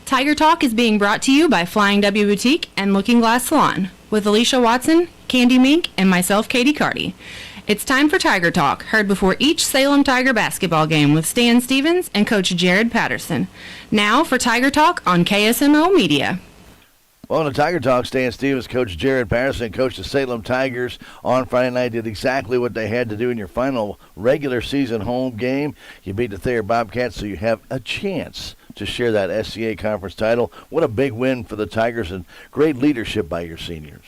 Tiger Talk is being brought to you by Flying W Boutique and Looking Glass Salon with Alicia Watson, Candy Mink, and myself, Katie Carty. It's time for Tiger Talk, heard before each Salem Tiger basketball game with Stan Stevens and Coach Jared Patterson. Now for Tiger Talk on KSMO Media. Well, on the Tiger Talk, Stan Stevens, Coach Jared Patterson, coached the Salem Tigers on Friday night, did exactly what they had to do in your final regular season home game. You beat the Thayer Bobcats, so you have a chance to share that SCA conference title. What a big win for the Tigers and great leadership by your seniors.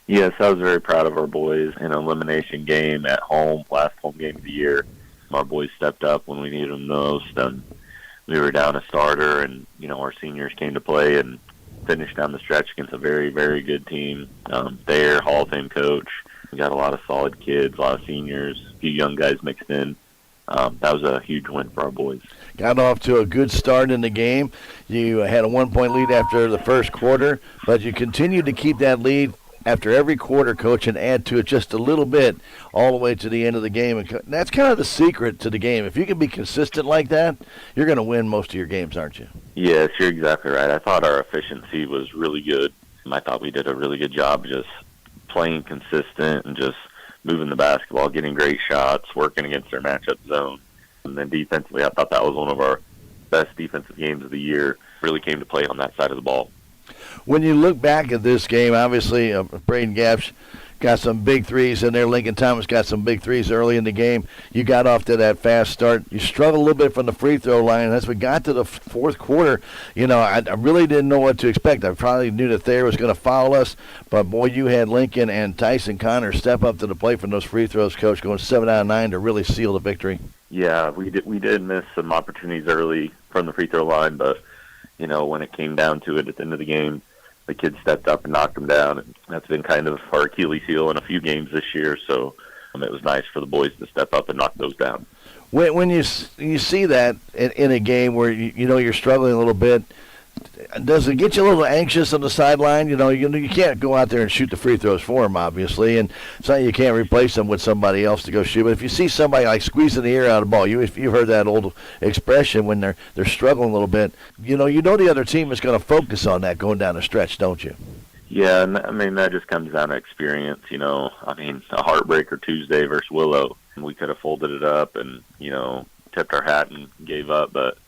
Yes, I was very proud of our boys in an elimination game at home, last home game of the year. Our boys stepped up when we needed them most, and we were down a starter, and, our seniors came to play and finished down the stretch against a very, very good team. Thayer, Hall of Fame coach. We got a lot of solid kids, a lot of seniors, a few young guys mixed in. That was a huge win for our boys. Got off to a good start in the game. You had a 1-point lead after the first quarter, but you continued to keep that lead after every quarter, Coach, and add to it just a little bit all the way to the end of the game. And that's kind of the secret to the game. If you can be consistent like that, you're going to win most of your games, aren't you? Yes, you're exactly right. I thought our efficiency was really good. I thought we did a really good job just playing consistent and just moving the basketball, getting great shots, working against their matchup zone. And then defensively, I thought that was one of our best defensive games of the year. Really came to play on that side of the ball. When you look back at this game, obviously Braden Gapsch got some big threes in there. Lincoln Thomas got some big threes early in the game. You got off to that fast start. You struggled a little bit from the free throw line. As we got to the fourth quarter, I really didn't know what to expect. I probably knew that Thayer was going to foul us, but boy, you had Lincoln and Tyson Connor step up to the plate from those free throws, Coach, going 7 out of 9 to really seal the victory. Yeah, we did miss some opportunities early from the free throw line, but when it came down to it at the end of the game, the kids stepped up and knocked them down, and that's been kind of our Achilles heel in a few games this year, so it was nice for the boys to step up and knock those down. When you see that in a game where you're struggling a little bit, does it get you a little anxious on the sideline? You can't go out there and shoot the free throws for them, obviously, and so you can't replace them with somebody else to go shoot. But if you see somebody like squeezing the air out of the ball, you've heard that old expression when they're struggling a little bit. You know the other team is going to focus on that going down the stretch, don't you? Yeah, and that just comes down to experience. A heartbreaker Tuesday versus Willow, we could have folded it up and tipped our hat and gave up, but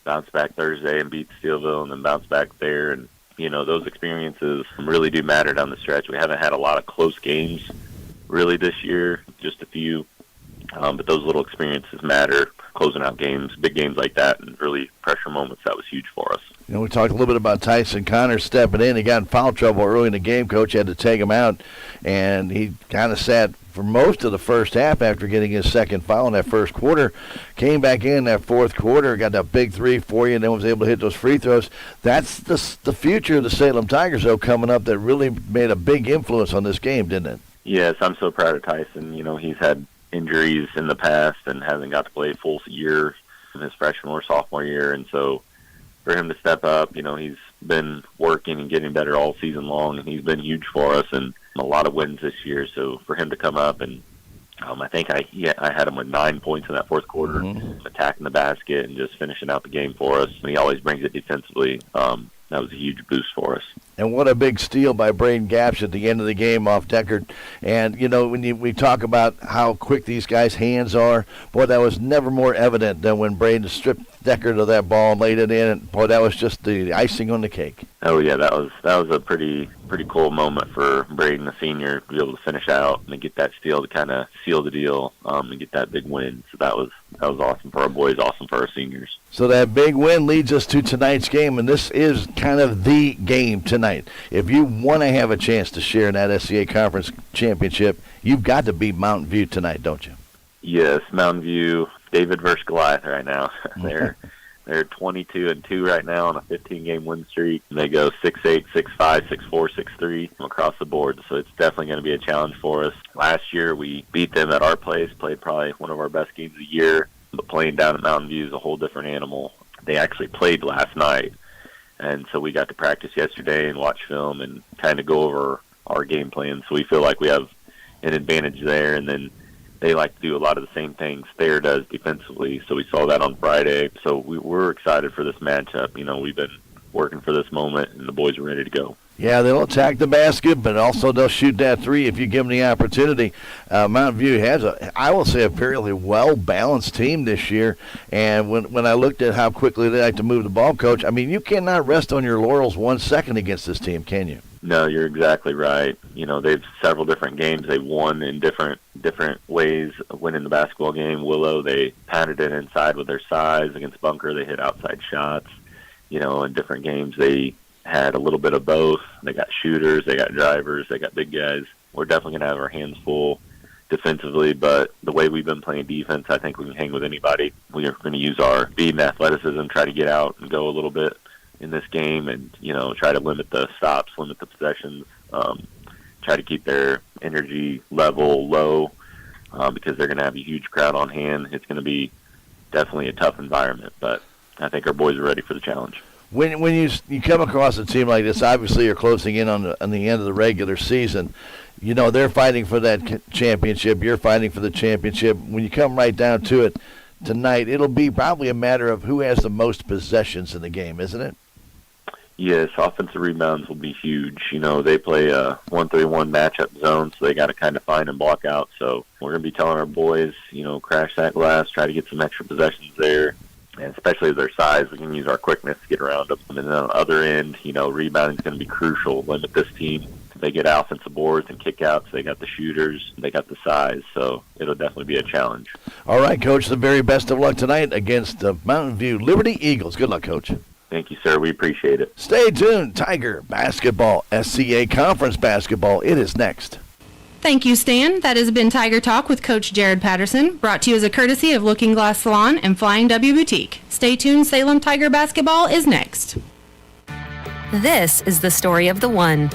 bounce back Thursday and beat Steelville and then bounce back there. And, those experiences really do matter down the stretch. We haven't had a lot of close games really this year, just a few. But those little experiences matter, closing out games, big games like that, and really pressure moments. That was huge for us. We talked a little bit about Tyson Connor stepping in. He got in foul trouble early in the game. Coach had to take him out, and he kind of sat for most of the first half after getting his second foul in that first quarter. Came back in that fourth quarter, got that big three for you, and then was able to hit those free throws. That's the future of the Salem Tigers, though, coming up, that really made a big influence on this game, didn't it? Yes, I'm so proud of Tyson. He's had injuries in the past and hasn't got to play a full year in his freshman or sophomore year, and so for him to step up, he's been working and getting better all season long, and he's been huge for us and a lot of wins this year. So for him to come up and I think I had him with 9 points in that fourth quarter, attacking the basket and just finishing out the game for us. And he always brings it defensively. That was a huge boost for us. And what a big steal by Braden Gapsch at the end of the game off Deckard. And, when we talk about how quick these guys' hands are, boy, that was never more evident than when Braden stripped Deckard of that ball and laid it in. And, boy, that was just the icing on the cake. Oh, yeah, that was a pretty cool moment for Braden, the senior, to be able to finish out and get that steal to kind of seal the deal and get that big win. So that was awesome for our boys, awesome for our seniors. So that big win leads us to tonight's game, and this is kind of the game tonight. If you want to have a chance to share in that SCA Conference Championship, you've got to beat Mountain View tonight, don't you? Yes, Mountain View, David versus Goliath right now. They're 22-2 right now on a 15-game win streak. And they go 6-8, 6-5, 6-4, 6-3 across the board. So it's definitely going to be a challenge for us. Last year we beat them at our place, played probably one of our best games of the year. But playing down at Mountain View is a whole different animal. They actually played last night, and so we got to practice yesterday and watch film and kind of go over our game plan. So we feel like we have an advantage there, and then they like to do a lot of the same things Thayer does defensively. So we saw that on Friday. So we're excited for this matchup. We've been working for this moment, and the boys are ready to go. Yeah, they'll attack the basket, but also they'll shoot that three if you give them the opportunity. Mountain View has, I will say, a fairly well-balanced team this year. And when I looked at how quickly they like to move the ball, Coach, I mean, you cannot rest on your laurels 1 second against this team, can you? No, you're exactly right. You know, they've several different games they've won in different ways of winning the basketball game. Willow, they patted it inside with their size. Against Bunker, they hit outside shots. You know, in different games, they had a little bit of both. They got shooters, they got drivers, they got big guys. We're definitely going to have our hands full defensively, but the way we've been playing defense, I think we can hang with anybody. We are going to use our speed and athleticism, try to get out and go a little bit in this game and, you know, try to limit the stops, limit the possessions, try to keep their energy level low because they're going to have a huge crowd on hand. It's going to be definitely a tough environment, but I think our boys are ready for the challenge. When you come across a team like this, obviously you're closing in on the end of the regular season. You know, they're fighting for that championship. You're fighting for the championship. When you come right down to it tonight, it'll be probably a matter of who has the most possessions in the game, isn't it? Yes, offensive rebounds will be huge. You know, they play a 1-3-1 matchup zone, so they got to kind of find and block out. So we're going to be telling our boys, you know, crash that glass, try to get some extra possessions there. And especially their size, we can use our quickness to get around them. And then on the other end, you know, rebounding is going to be crucial. Limit this team. They get offensive boards and kickouts. They got the shooters. They got the size. So it'll definitely be a challenge. All right, Coach, the very best of luck tonight against the Mountain View Liberty Eagles. Good luck, Coach. Thank you, sir. We appreciate it. Stay tuned. Tiger basketball, SCA Conference basketball. It is next. Thank you, Stan. That has been Tiger Talk with Coach Jared Patterson, brought to you as a courtesy of Looking Glass Salon and Flying W Boutique. Stay tuned. Salem Tiger basketball is next. This is the story of the one.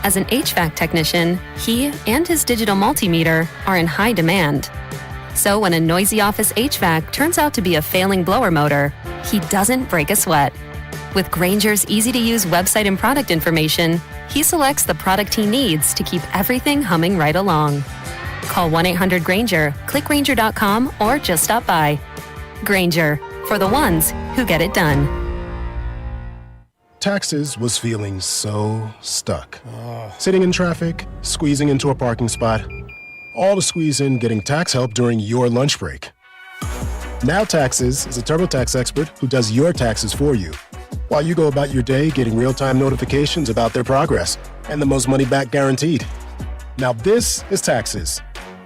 As an HVAC technician, he and his digital multimeter are in high demand. So when a noisy office HVAC turns out to be a failing blower motor, he doesn't break a sweat. With Grainger's easy-to-use website and product information, he selects the product he needs to keep everything humming right along. Call 1-800-GRAINGER, click Grainger.com, or just stop by. Grainger, for the ones who get it done. Taxes was feeling so stuck. Sitting in traffic, squeezing into a parking spot, all to squeeze in getting tax help during your lunch break. Now Taxes is a TurboTax expert who does your taxes for you, while you go about your day getting real-time notifications about their progress and the most money back guaranteed. Now this is Taxes.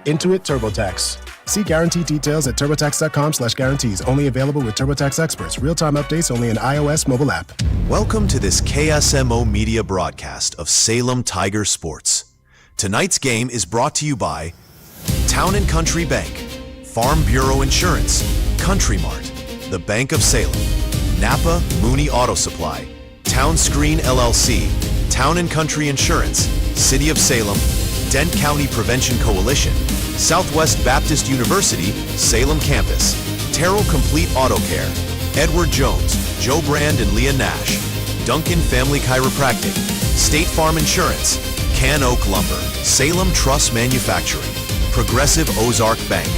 Intuit TurboTax. See guarantee details at turbotax.com/guarantees. Only available with TurboTax experts. Real-time updates only in iOS mobile app. Welcome to this KSMO media broadcast of Salem Tiger Sports. Tonight's game is brought to you by Town & Country Bank, Farm Bureau Insurance, Country Mart, the Bank of Salem, Napa Mooney Auto Supply, Town Screen LLC, Town & Country Insurance, City of Salem, Dent County Prevention Coalition, Southwest Baptist University, Salem Campus, Terrell Complete Auto Care, Edward Jones, Joe Brand and Leah Nash, Duncan Family Chiropractic, State Farm Insurance, Can Oak Lumber, Salem Truss Manufacturing, Progressive Ozark Bank,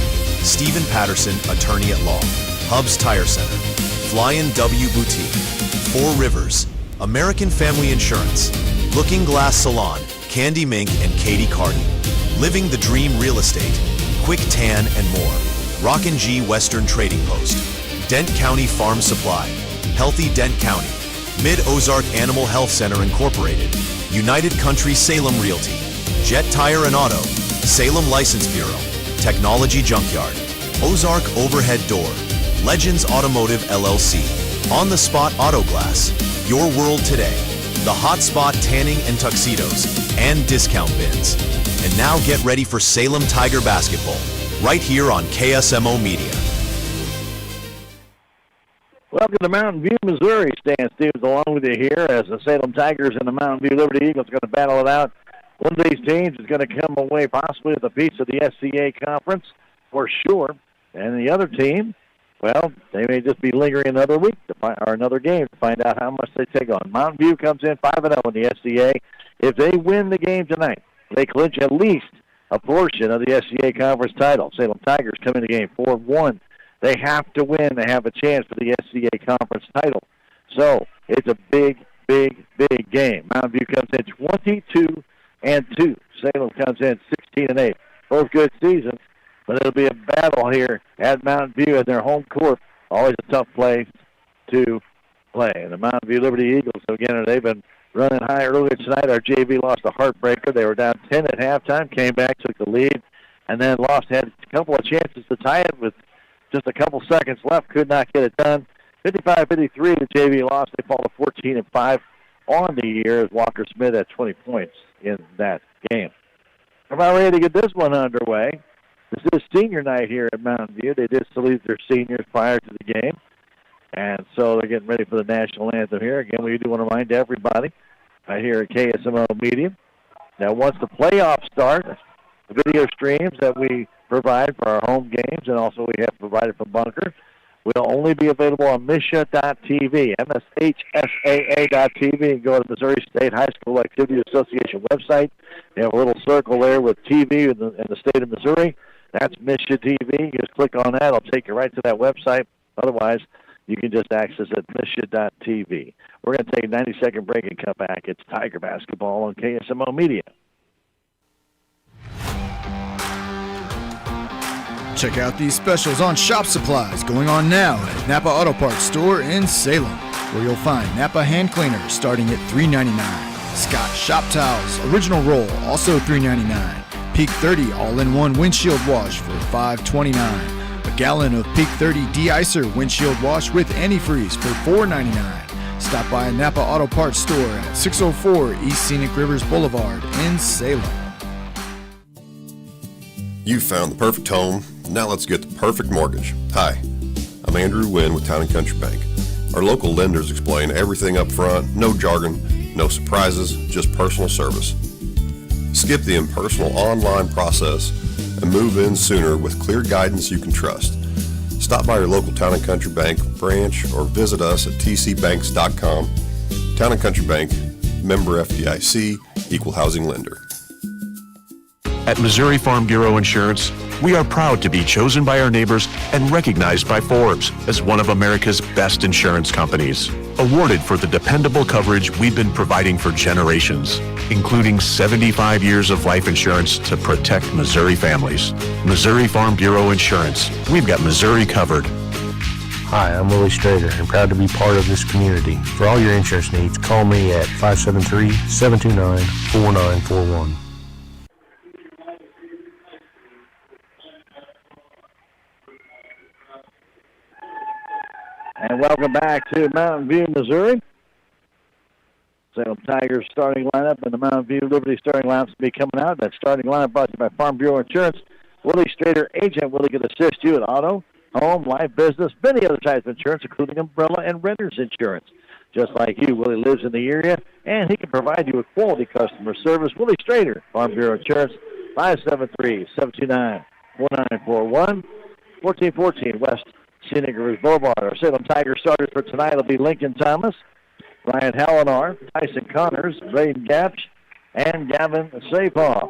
Stephen Patterson, Attorney at Law, Hubs Tire Center, Flying W Boutique, Four Rivers, American Family Insurance, Looking Glass Salon, Candy Mink and Katie Carney, Living the Dream Real Estate, Quick Tan and more, Rockin' G Western Trading Post, Dent County Farm Supply, Healthy Dent County, Mid-Ozark Animal Health Center Incorporated, United Country Salem Realty, Jet Tire and Auto, Salem License Bureau, Technology Junkyard, Ozark Overhead Door, Legends Automotive LLC, On the Spot Auto Glass, Your World Today, The Hot Spot Tanning and Tuxedos, and Discount Bins. And now get ready for Salem Tiger basketball, right here on KSMO Media. Welcome to Mountain View, Missouri. Stan Stevens along with you here as the Salem Tigers and the Mountain View Liberty Eagles are going to battle it out. One of these teams is going to come away possibly with a piece of the SCA conference for sure. And the other team, well, they may just be lingering another week or another game to find out how much they take on. Mountain View comes in 5-0 in the SCA. If they win the game tonight, they clinch at least a portion of the SCA conference title. Salem Tigers come in the game 4-1. They have to win to have a chance for the SCA conference title. So It's a big, big, big game. Mountain View comes in 22-2. Salem comes in 16-8. Both good seasons, but it'll be a battle here at Mountain View in their home court. Always a tough place to play. And the Mountain View Liberty Eagles, again, they've been running high earlier tonight. Our JV lost a heartbreaker. They were down 10 at halftime, came back, took the lead, and then had a couple of chances to tie it with just a couple seconds left. Could not get it done. 55-53, the JV lost. They fall to 14-5 on the year as Walker Smith had 20 points in that game. We're about ready to get this one underway. This is senior night here at Mountain View. They did salute their seniors prior to the game. And so they're getting ready for the national anthem here. Again, we do want to remind everybody right here at KSMO Media that once the playoffs start, the video streams that we provide for our home games and also we have provided from Bunker will only be available on MSHSAA.TV, MSHSAA.TV, and go to the Missouri State High School Activity Association website. They have a little circle there with TV in the state of Missouri. That's MSHA TV. You just click on that. It'll take you right to that website. Otherwise, you can just access it at MSHA.TV. We're going to take a 90-second break and come back. It's Tiger Basketball on KSMO Media. Check out these specials on shop supplies going on now at Napa Auto Parts Store in Salem, where you'll find Napa hand cleaners starting at $3.99. Scott shop towels, original roll, also $3.99. Peak 30 all-in-one windshield wash for $5.29. A gallon of Peak 30 de-icer windshield wash with antifreeze for $4.99. Stop by Napa Auto Parts Store at 604 East Scenic Rivers Boulevard in Salem. You found the perfect home. Now let's get the perfect mortgage. Hi, I'm Andrew Wynn with Town and Country Bank. Our local lenders explain everything up front, no jargon, no surprises, just personal service. Skip the impersonal online process and move in sooner with clear guidance you can trust. Stop by your local Town and Country Bank branch or visit us at tcbanks.com. Town and Country Bank, member FDIC, equal housing lender. At Missouri Farm Bureau Insurance, we are proud to be chosen by our neighbors and recognized by Forbes as one of America's best insurance companies. Awarded for the dependable coverage we've been providing for generations, including 75 years of life insurance to protect Missouri families. Missouri Farm Bureau Insurance. We've got Missouri covered. Hi, I'm Willie Strader and proud to be part of this community. For all your insurance needs, call me at 573-729-4941. And welcome back to Mountain View, Missouri. Salem Tigers starting lineup and the Mountain View Liberty starting lineups will be coming out. That starting lineup brought to you by Farm Bureau Insurance. Willie Strader, agent. Willie can assist you in auto, home, life, business, many other types of insurance, including umbrella and renter's insurance. Just like you, Willie lives in the area, and he can provide you with quality customer service. Willie Strader, Farm Bureau Insurance, 573-729-4941, 1414 West Scenic Rivers Boulevard. Our Salem Tigers starters for tonight will be Lincoln Thomas, Ryan Hallinar, Tyson Connors, Braden Gapsch, and Gavin Sapaw.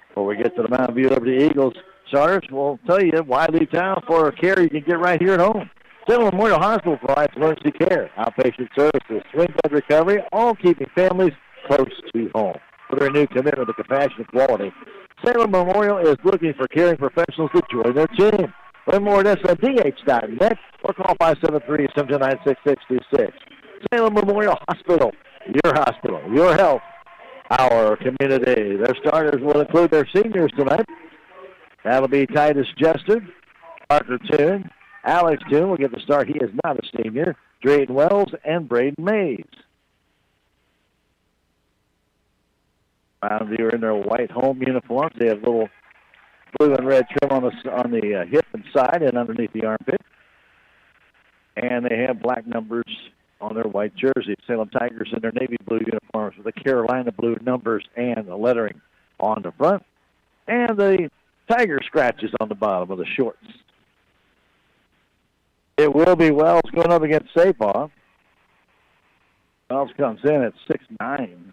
Before we get to the Mountain View Liberty Eagles starters, we'll tell you why leave town for care you can get right here at home. Salem Memorial Hospital provides emergency care, outpatient services, swing bed recovery, all keeping families close to home. For their new commitment to compassion and quality, Salem Memorial is looking for caring professionals to join their team. Learn more at smdh.net or call 573-729-6626. Salem Memorial Hospital, your health, our community. Their starters will include their seniors tonight. That'll be Titus Jester, Parker Toon, Alex Toon will get the start. He is not a senior. Drayton Wells and Braden Mays. Mountain View are in their white home uniforms. They have little blue and red trim on the hip and side and underneath the armpit. And they have black numbers on their white jerseys. Salem Tigers in their navy blue uniforms with the Carolina blue numbers and the lettering on the front. And the Tiger scratches on the bottom of the shorts. It will be Wells going up against Sapaw. Wells comes in at 6'9".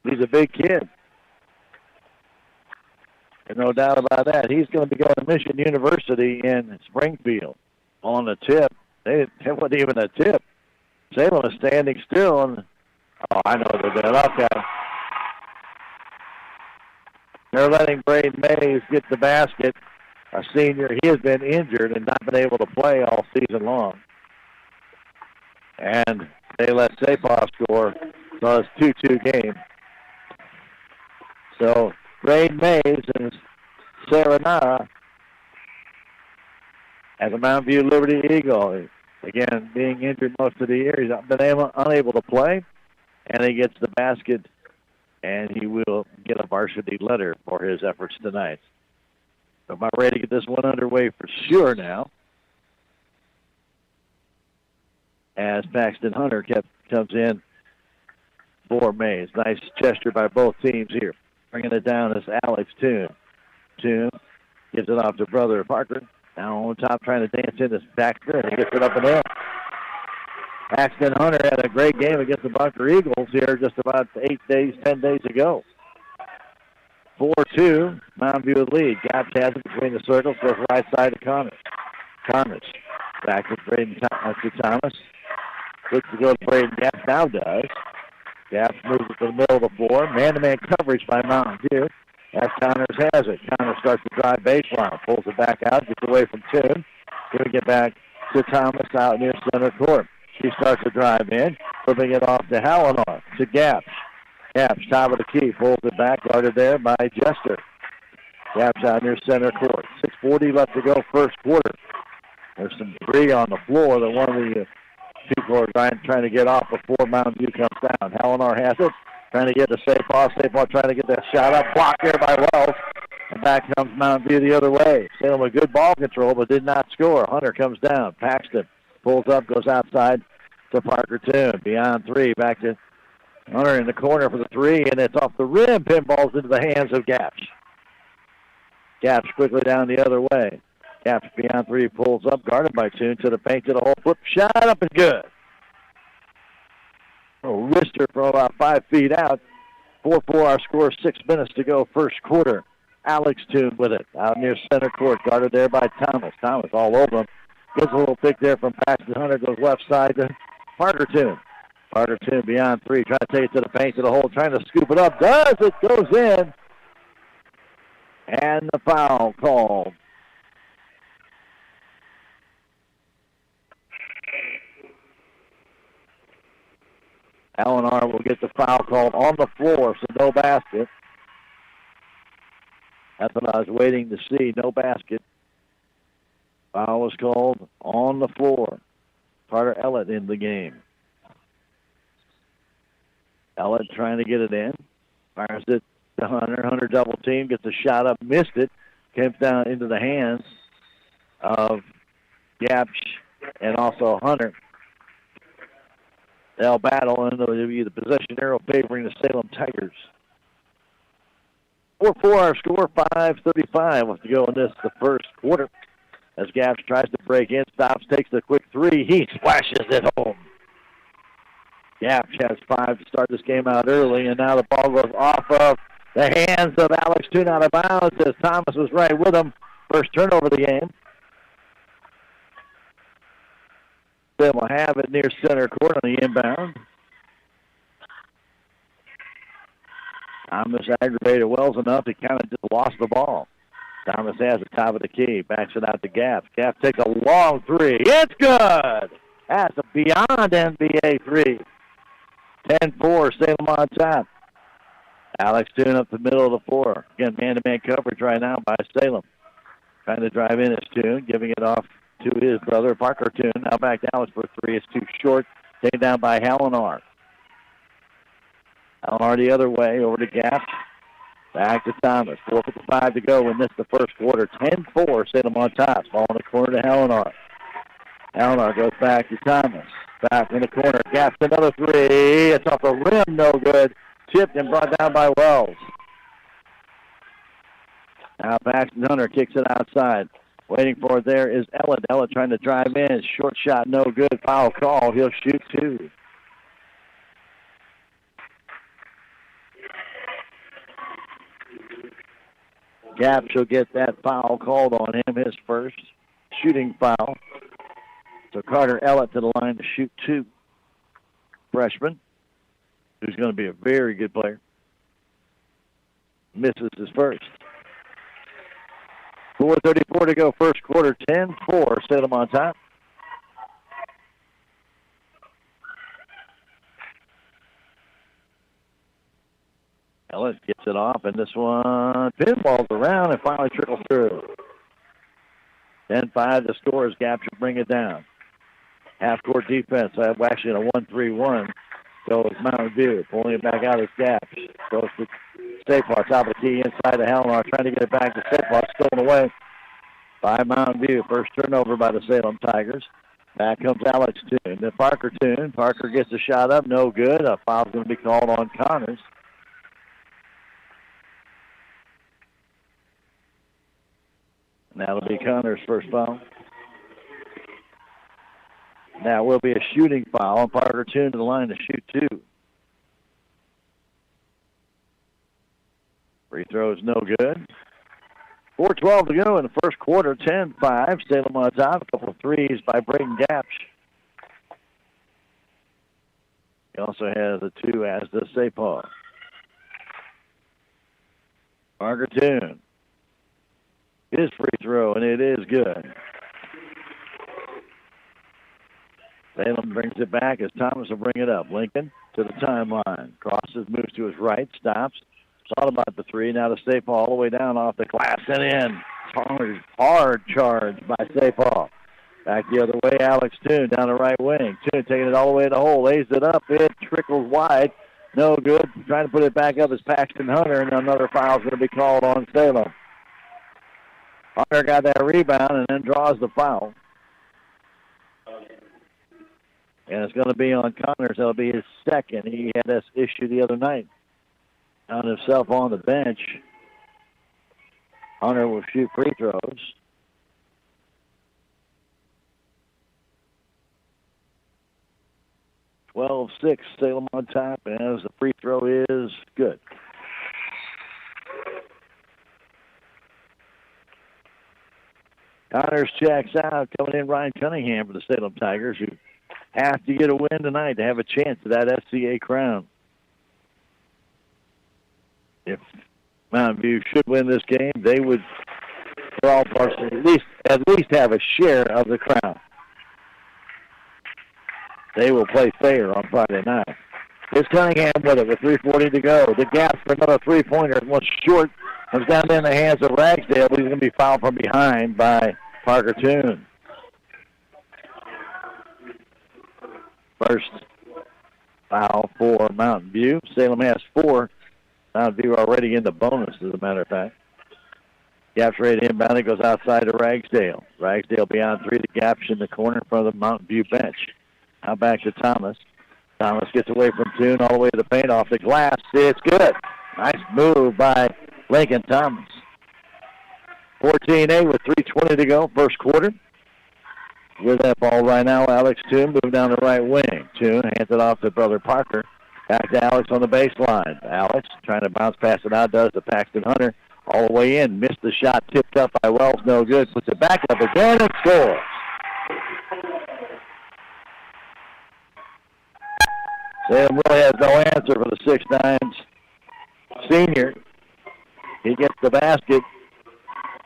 He's a big kid. There's no doubt about that. He's going to be going to Mission University in Springfield on the tip. It wasn't even a tip. Salem is standing still. And, I know they're doing. Okay. They're letting Braden Mays get the basket. A senior, he has been injured and not been able to play all season long. And they let Sapah score, so it's 2-2 game. So Braden Mays and Serenara as a Mountain View Liberty Eagle. Again, being injured most of the year, he's been unable to play, and he gets the basket, and he will get a varsity letter for his efforts tonight. So about ready to get this one underway for sure now. As Paxton Hunter comes in for Mays. Nice gesture by both teams here. Bringing it down is Alex Toon. Toon gives it off to brother Parker. Now on top trying to dance in this Baxter, and he gets it up and in. Paxton Hunter had a great game against the Bunker Eagles here just about 10 days ago. 4-2, Mountain View lead. Gap has it between the circles, goes right side to Connors. Connors back to Thomas. Looks to go to Braden Gap, now does. Gap moves it to the middle of the floor. Man-to-man coverage by Mountain View. As Connors has it. Connors starts to drive baseline, pulls it back out, gets away from Toon. Giving it back to Thomas out near center court. She starts to drive in, flipping it off to Hallinar, to Gap. Gaps, top of the key, pulls it back, guarded there by Jester. Gaps out near center court. 6:40 left to go first quarter. There's some debris on the floor that one of the people are trying to get off before Mountain View comes down. Hallinar has it, trying to get the Sapah. Sapah trying to get that shot up, blocked there by Wells. And back comes Mountain View the other way. Salem with good ball control, but did not score. Hunter comes down. Paxton pulls up, goes outside to Parker Toon. Beyond three, back to Hunter in the corner for the three, and it's off the rim. Pinballs into the hands of Gaps. Gaps quickly down the other way. Gaps beyond three, pulls up, guarded by Toon to the paint, to the hole, flip shot up and good. A wrister from about 5 feet out. 4-4 our score, 6 minutes to go first quarter. Alex Toon with it, out near center court, guarded there by Thomas. Thomas all over him. Gets a little pick there from Paxton Hunter, goes left side to Parker Toon. Parker Toon beyond three, trying to take it to the paint, to the hole, trying to scoop it up. Does it? Goes in. And the foul called. Hallinar will get the foul called on the floor, so no basket. That's what I was waiting to see, no basket. Foul was called on the floor. Carter Ellett in the game. Ellett trying to get it in. Fires it to Hunter. Hunter double team, gets a shot up, missed it. Comes down into the hands of Gapsch and also Hunter. They'll battle, and it'll be the possession arrow favoring the Salem Tigers. 4-4 our score, 5:35 left to go in this, the first quarter. As Gapsch tries to break in, stops, takes the quick three. He splashes it home. Gapsch has 5 to start this game out early, and now the ball goes off of the hands of Alex Toon out of bounds as Thomas was right with him. First turnover of the game. They will have it near center court on the inbound. Thomas aggravated Wells enough he kind of just lost the ball. Thomas has the top of the key, backs it out to Gap. Gap takes a long three. It's good! That's a beyond NBA three. 10-4, Salem on top. Alex Toon up the middle of the floor. Again, man-to-man coverage right now by Salem. Trying to drive in is Toon, giving it off to his brother, Parker Toon. Now back to Alex for three. It's too short. Taken down by Hallinar. Hallinar the other way, over to Gap. Back to Thomas. 4:55 to go in this, the first quarter. 10-4, Salem on top. Ball in the corner to Hallinar. Hallinar goes back to Thomas. Back in the corner. Gaps another three. It's off the rim, no good. Tipped and brought down by Wells. Now Paxton Hunter kicks it outside. Waiting for it there is Ellett. Ellett trying to drive in. Short shot, no good. Foul call. He'll shoot two. Gapps will get that foul called on him, his first shooting foul. So Carter Ellett to the line to shoot 2. Freshman, who's going to be a very good player. Misses his first. 4:34 to go, first quarter, 10-4, Salem on top. Ellis gets it off, and this one pinballs around and finally trickles through. 10-5 the score as Gapps should bring it down. Half-court defense, actually in a 1-3-1. Goes Mountain View, pulling it back out as Gapps. Goes to Staples, top of the key, inside the Helmar, trying to get it back to Staples, stolen away by Mountain View. First turnover by the Salem Tigers. Back comes Alex Toon. Then Parker Toon. Parker gets a shot up, no good. A foul's going to be called on Connors. And that'll be Connors' first foul. Now will be a shooting foul on Parker Toon to the line to shoot 2. Free throw is no good. 4:12 to go in the first quarter, 10-5. Salem on top. A couple of threes by Braden Gapps. He also has a 2 as does Sapar. Parker Toon. His free throw, and it is good. Salem brings it back as Thomas will bring it up. Lincoln to the timeline. Crosses, moves to his right, stops. Thought about the 3. Now to Sapal all the way down off the glass and in. Hard charge by Sapal. Back the other way, Alex Toon down the right wing. Toon taking it all the way to the hole. Lays it up. It trickles wide. No good. Trying to put it back up is Paxton Hunter, and another foul is going to be called on Salem. Hunter got that rebound and then draws the foul. And it's going to be on Connors. That'll be his second. He had this issue the other night. Found himself on the bench. Hunter will shoot free throws. (12-6) Salem on top, as the free throw is good. Connors checks out. Coming in, Ryan Cunningham for the Salem Tigers, who have to get a win tonight to have a chance at that SCA crown. If Mountain View should win this game, they would, for all parts, at least have a share of the crown. They will play fair on Friday night. Here's Cunningham with it with 3:40 to go. The gap for another three-pointer. One short. Comes down in the hands of Ragsdale, but he's going to be fouled from behind by Parker Toon. First foul for Mountain View. Salem has 4. Mountain View already in the bonus, as a matter of fact. Gap's ready to inbound. It goes outside to Ragsdale. Ragsdale beyond 3. The Gap's in the corner in front of the Mountain View bench. Now back to Thomas. Thomas gets away from Toon all the way to the paint off the glass. It's good. Nice move by Lincoln Thomas. 14-8 with 3:20 to go, first quarter. With that ball right now, Alex Toon moving down the right wing. Toon hands it off to brother Parker. Back to Alex on the baseline. Alex trying to bounce pass it out, does to Paxton Hunter. All the way in, missed the shot, tipped up by Wells, no good. Puts it back up again and scores. Salem really has no answer for the 6'9" senior. He gets the basket.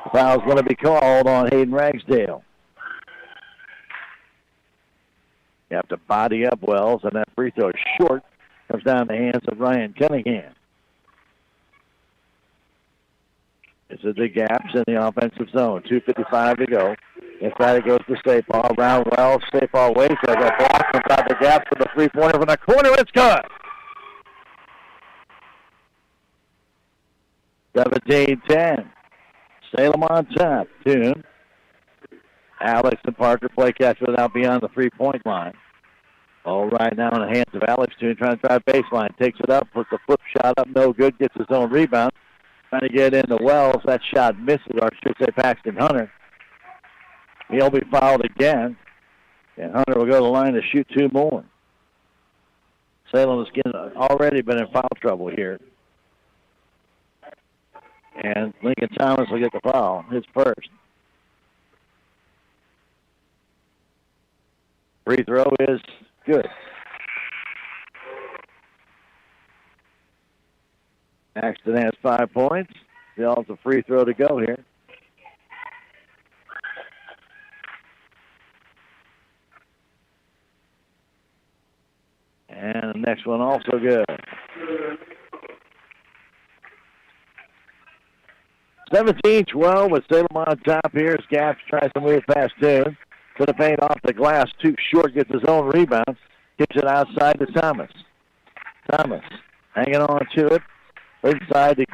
The foul's going to be called on Hayden Ragsdale. You have to body up Wells, and that free throw is short. Comes down the hands of Ryan Cunningham. This is the Gaps in the offensive zone. 2:55 to go. Inside it goes to Stapal. Around Wells. Stapal waits. There's a block inside the Gaps for the three-pointer from the corner. It's good. 17-10. Salem on top. Toon. Alex and Parker play catch without beyond the three-point line. All right now in the hands of Alex Toon, trying to drive baseline. Takes it up, puts a flip shot up, no good, gets his own rebound. Trying to get into Wells. That shot misses, or I should say Paxton Hunter. He'll be fouled again. And Hunter will go to the line to shoot 2 more. Salem has already been in foul trouble here. And Lincoln Thomas will get the foul, his first. Free throw is good. Axton has 5 points. Still has a free throw to go here. And the next one also good. 17-12 with Salem on top here as Gaps tries to move past Toon. To the paint off the glass. Too short, gets his own rebound. Kicks it outside to Thomas. Thomas hanging on to it. Inside the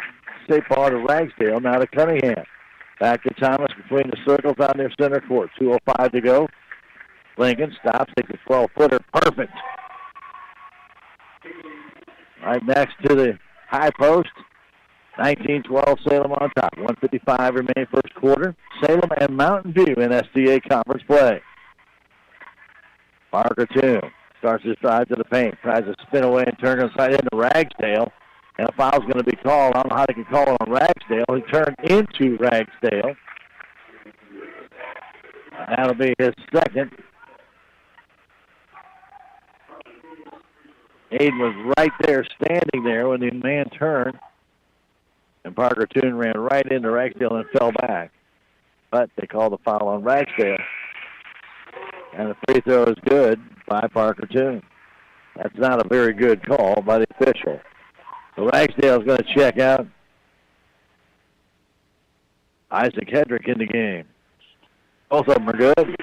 state ball to Ragsdale. Now to Cunningham. Back to Thomas between the circles out near center court. 2:05 to go. Lincoln stops, takes a 12-footer. Perfect. Right next to the high post. 19-12 Salem on top. 1:55 remaining first quarter. Salem and Mountain View in SDA conference play. Parker Toon starts his drive to the paint. Tries to spin away and turn inside into Ragsdale. And a foul's going to be called. I don't know how they can call it on Ragsdale. He turned into Ragsdale. That'll be his second. Aiden was right there, standing there when the man turned. And Parker Toon ran right into Ragsdale and fell back. But they called the foul on Ragsdale. And the free throw is good by Parker Toon. That's not a very good call by the official. So Ragsdale is going to check out. Isaac Hedrick in the game. Both of them are good.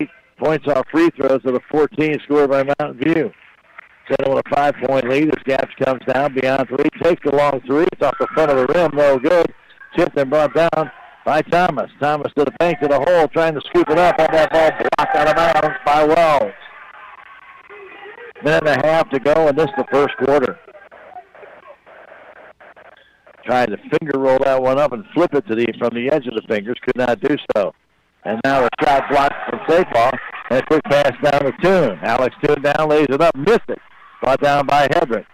8 points off free throws to the 14 scored by Mountain View. Salem with a 5-point lead as Gaps comes down beyond three. Takes the long three. It's off the front of the rim. No good. Tipped and brought down by Thomas. Thomas to the bank to the hole, trying to scoop it up. And that ball blocked out of bounds by Wells. Minute and a half to go, and this is the first quarter. Tried to finger roll that one up and flip it to from the edge of the fingers. Could not do so. And now the shot blocked from Sapaw. And a quick pass down to Toon. Alex Toon down, lays it up, missed it. Brought down by Hedrick.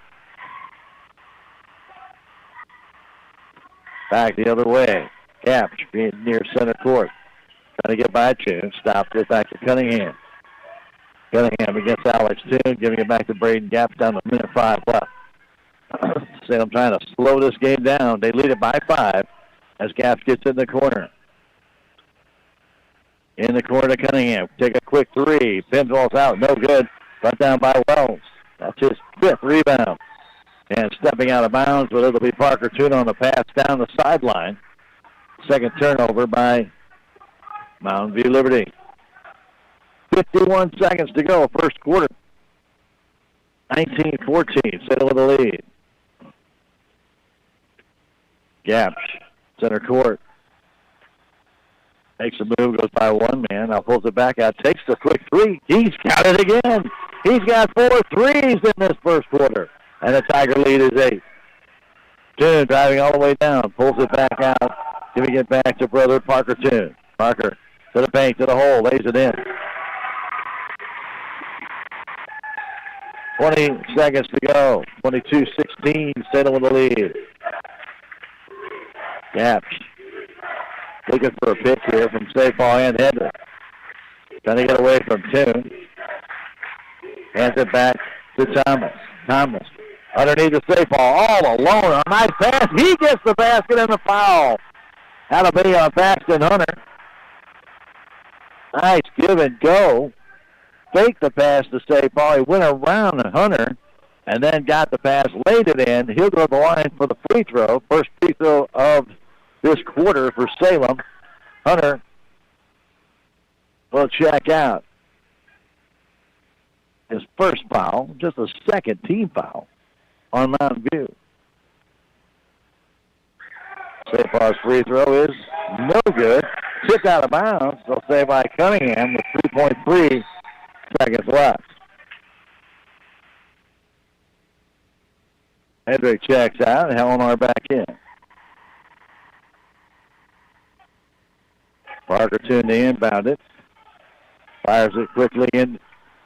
Back the other way. Gaps being near center court. Trying to get by Toon. Stopped it back to Cunningham. Cunningham against Alex Toon, giving it back to Braden Gaps down to minute 5 left. Salem trying to slow this game down. They lead it by 5 as Gaps gets in the corner. In the corner to Cunningham. Take a quick three. Pinball's out. No good. Brought down by Wells. That's his 5th rebound. And stepping out of bounds, but it'll be Parker Toon on the pass down the sideline. Second turnover by Mountain View Liberty. 51 seconds to go, first quarter. 19-14, Salem with the lead. Gaps, center court. Makes a move, goes by one man. Now pulls it back out, takes the quick three. He's got it again. He's got 4 threes in this first quarter. And the Tiger lead is 8. Toon driving all the way down, pulls it back out, giving it back to brother Parker Toon. Parker to the paint, to the hole, lays it in. 20 seconds to go. 22-16, Salem with the lead. Gaps looking for a pick here from Sapaw and Hendrick. Trying to get away from Toon. Hands it back to Thomas. Thomas underneath the Sapaw, all alone. A nice pass. He gets the basket and the foul. That'll be on Paxton Hunter. Nice give and go. Faked the pass to Sapaw. He went around Hunter and then got the pass, laid it in. He'll go to the line for the free throw. First free throw of this quarter for Salem. Hunter will check out. His first foul, just a second team foul on Mountain View. Sapaw's free throw is no good. Tipped out of bounds. They'll say by Cunningham with 3.3 seconds left. Hedrick checks out and Helenar back in. Parker Toon to inbound it. Fires it quickly in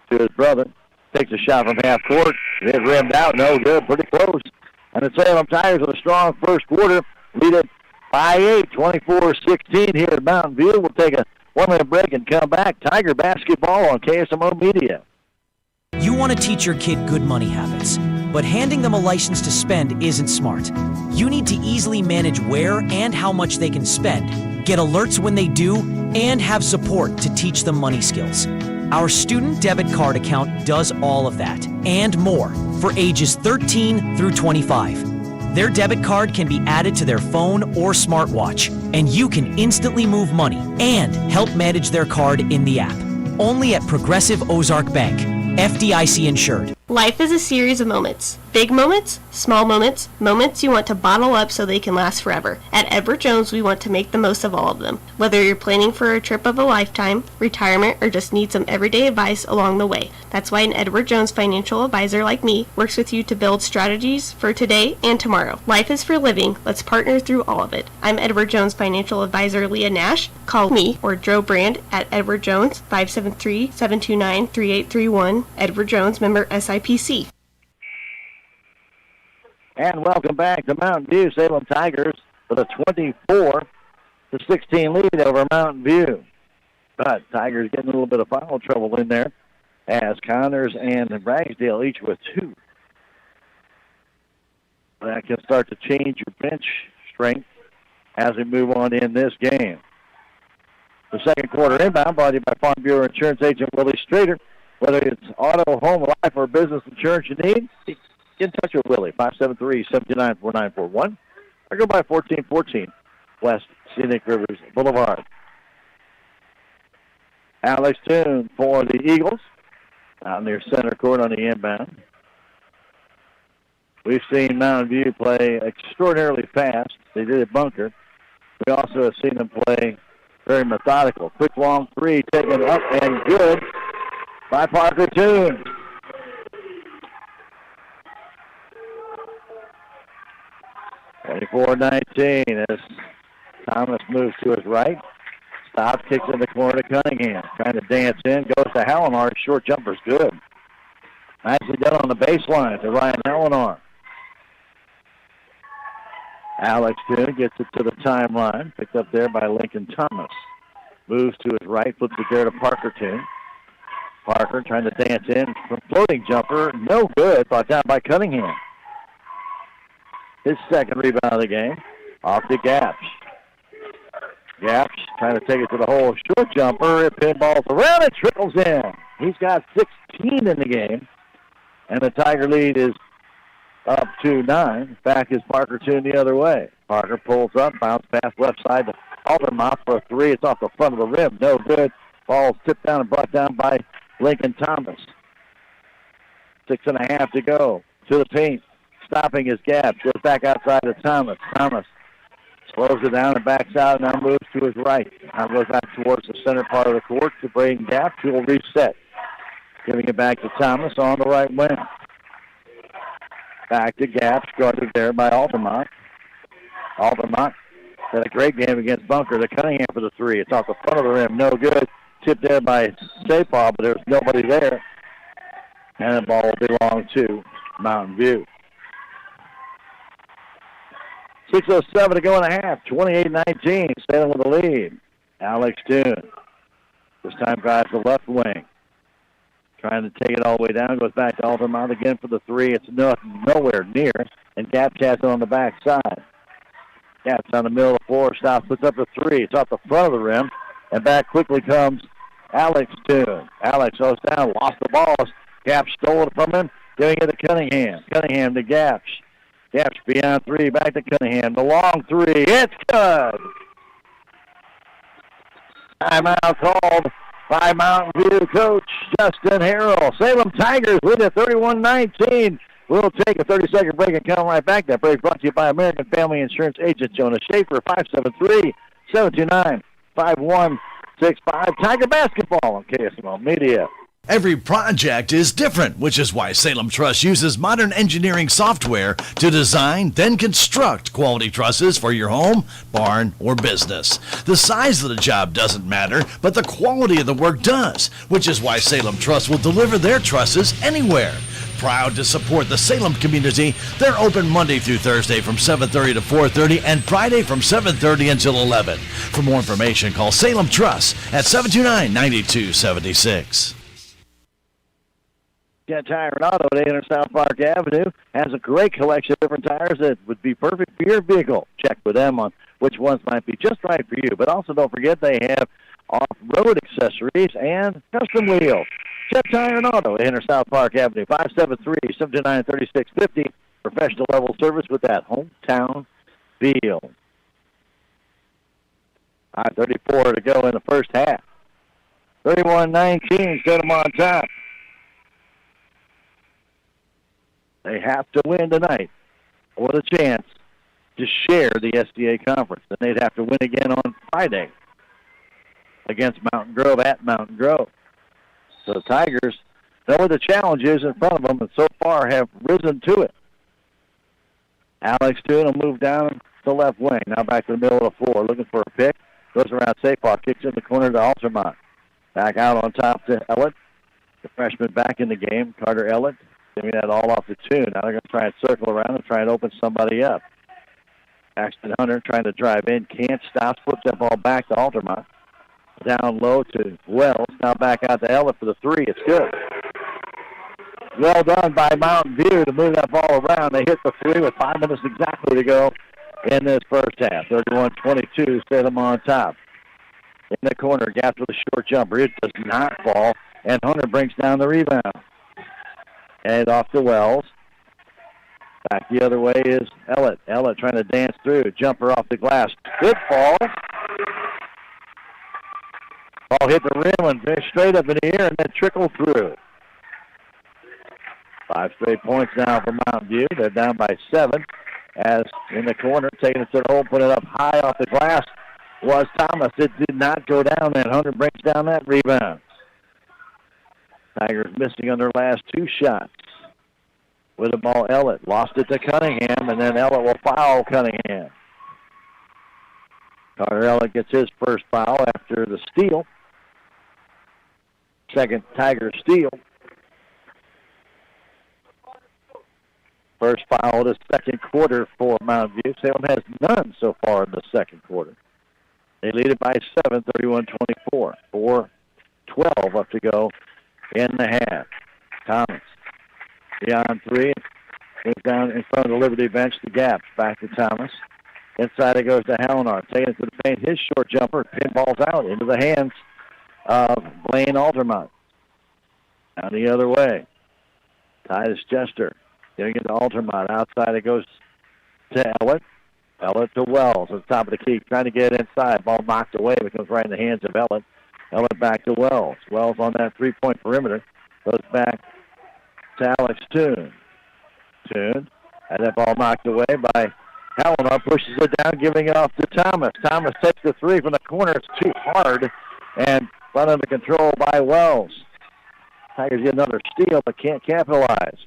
to his brother. Takes a shot from half court. It rimmed out. No good. Pretty close. And the Salem Tigers with a strong first quarter lead it by 8, 24-16 here at Mountain View. We'll take a 1-minute break and come back. Tiger basketball on KSMO Media. You want to teach your kid good money habits, but handing them a license to spend isn't smart. You need to easily manage where and how much they can spend, get alerts when they do, and have support to teach them money skills. Our student debit card account does all of that and more for ages 13 through 25. Their debit card can be added to their phone or smartwatch, and you can instantly move money and help manage their card in the app. Only at Progressive Ozark Bank, FDIC insured. Life is a series of moments. Big moments, small moments, moments you want to bottle up so they can last forever. At Edward Jones, we want to make the most of all of them. Whether you're planning for a trip of a lifetime, retirement, or just need some everyday advice along the way. That's why an Edward Jones financial advisor like me works with you to build strategies for today and tomorrow. Life is for living. Let's partner through all of it. I'm Edward Jones financial advisor Leah Nash. Call me or Joe Brand at Edward Jones, 573-729-3831. Edward Jones, member SIPC. And welcome back to Mountain View. Salem Tigers with a 24-16 lead over Mountain View. But Tigers getting a little bit of foul trouble in there as Connors and Ragsdale each with 2. That can start to change your bench strength as we move on in this game. The second quarter inbound brought to you by Farm Bureau Insurance Agent Willie Strader. Whether it's auto, home, life, or business insurance you need, get in touch with Willie, 573-729-4941, or go by 1414 West Scenic Rivers Boulevard. Alex Toon for the Eagles out near center court on the inbound. We've seen Mountain View play extraordinarily fast. They did at Bunker. We also have seen them play very methodical. Quick long three taken up and good by Parker Toon. 24-19 as Thomas moves to his right. Stops, kicks in the corner to Cunningham. Trying to dance in, goes to Hallinar. Short jumper's good. Nicely done on the baseline to Ryan Hallinar. Alex Toon gets it to the timeline. Picked up there by Lincoln Thomas. Moves to his right, flips it there to Parker Toon. Parker trying to dance in from floating jumper. No good. Brought down by Cunningham. His second rebound of the game. Off to Gapsch. Gapsch trying to take it to the hole. Short jumper. It pinballs around. It trickles in. He's got 16 in the game. And the Tiger lead is up to 9. Back is Parker Toon the other way. Parker pulls up. Bounce pass left side to Aldermont for a 3. It's off the front of the rim. No good. Ball tipped down and brought down by Lincoln Thomas. 6.5 to go. To the paint. Stopping his gap. Goes back outside to Thomas. Thomas slows it down and backs out. Now moves to his right. Now goes back towards the center part of the court to Braden Gap. He will reset. Giving it back to Thomas on the right wing. Back to Gap. Guarded there by Altamont. Altamont had a great game against Bunker. To Cunningham for the 3. It's off the front of the rim. No good. Tipped there by Sapal, but there's nobody there. And the ball will belong to Mountain View. 6:07 to go in a half. 28-19. Salem with the lead. Alex Toon. This time drives the left wing. Trying to take it all the way down. Goes back to Aldermont again for the 3. It's nowhere near. And Gap has it on the back side. Gap's on the middle of the floor. Stops, puts up the 3. It's off the front of the rim. And back quickly comes Alex Toon. Alex goes down. Lost the ball. Gap stole it from him. Giving it to Cunningham. Cunningham to Gapsch. Gapsch beyond 3. Back to Cunningham. The long 3. It's good. Timeout called by Mountain View coach Justin Harrell. Salem Tigers lead at 31-19. We'll take a 30-second break and come right back. That break brought to you by American Family Insurance Agent Jonah Schaefer, 573-729-5165. Tiger basketball on KSMO Media. Every project is different, which is why Salem Truss uses modern engineering software to design, then construct quality trusses for your home, barn, or business. The size of the job doesn't matter, but the quality of the work does, which is why Salem Truss will deliver their trusses anywhere. Proud to support the Salem community, they're open Monday through Thursday from 7:30 to 4:30 and Friday from 7:30 until 11. For more information, call Salem Trust at 729-9276. Cat Tire and Auto at 800 South Park Avenue has a great collection of different tires that would be perfect for your vehicle. Check with them on which ones might be just right for you. But also don't forget they have off-road accessories and custom wheels. Cat Tire and Auto, 800 South Park Avenue, 573-729-3650. Professional level service with that hometown feel. 5:34 to go in the first half. 31-19, set them on top. They have to win tonight with a chance to share the SDA conference. And they'd have to win again on Friday against Mountain Grove at Mountain Grove. So the Tigers know where the challenge is in front of them and so far have risen to it. Alex Toon will move down the left wing. Now back to the middle of the floor, looking for a pick. Goes around Sapaw, kicks in the corner to Altamont. Back out on top to Ellett. The freshman back in the game, Carter Ellett. Giving that all off the Toon. Now they're going to try and circle around and try and open somebody up. Axton Hunter trying to drive in. Can't stop. Flips that ball back to Altamont. Down low to Wells. Now back out to Ellett for the three. It's good. Well done by Mountain View to move that ball around. They hit the three with 5 minutes exactly to go in this first half. 31-22, Salem on top. In the corner, Gaps with a short jumper. It does not fall, and Hunter brings down the rebound. And off to Wells. Back the other way is Ellett. Ellett trying to dance through. Jumper off the glass. Good fall. Ball hit the rim and finished straight up in the air and then trickled through. 5 straight points now for Mountain View. They're down by 7. As in the corner, taking it to the hole, putting it up high off the glass was Thomas. It did not go down. And Hunter brings down that rebound. Tigers missing on their last 2 shots. With the ball, Ellett lost it to Cunningham, and then Ellett will foul Cunningham. Carter Ellett gets his first foul after the steal. Second Tiger steal. First foul of the second quarter for Mountain View. Salem has none so far in the second quarter. They lead it by 7, 31-24. 4:12 up to go in the half. Thomas beyond 3. Moves down in front of the Liberty bench. The Gap back to Thomas. Inside it goes to Helenar. Taking it to the paint. His short jumper pinballs out into the hands of Blaine Aldermont. Down the other way. Titus Jester. Getting it to Aldermont. Outside it goes to Ellett. Ellett to Wells at the top of the key. Trying to get it inside. Ball knocked away. But comes right in the hands of Ellett. Ellett back to Wells. Wells on that three-point perimeter. Goes back to Alex Toon. Toon had that ball knocked away by Helenar. Pushes it down, giving it off to Thomas. Thomas takes the three from the corner. It's too hard and run under control by Wells. Tigers get another steal but can't capitalize.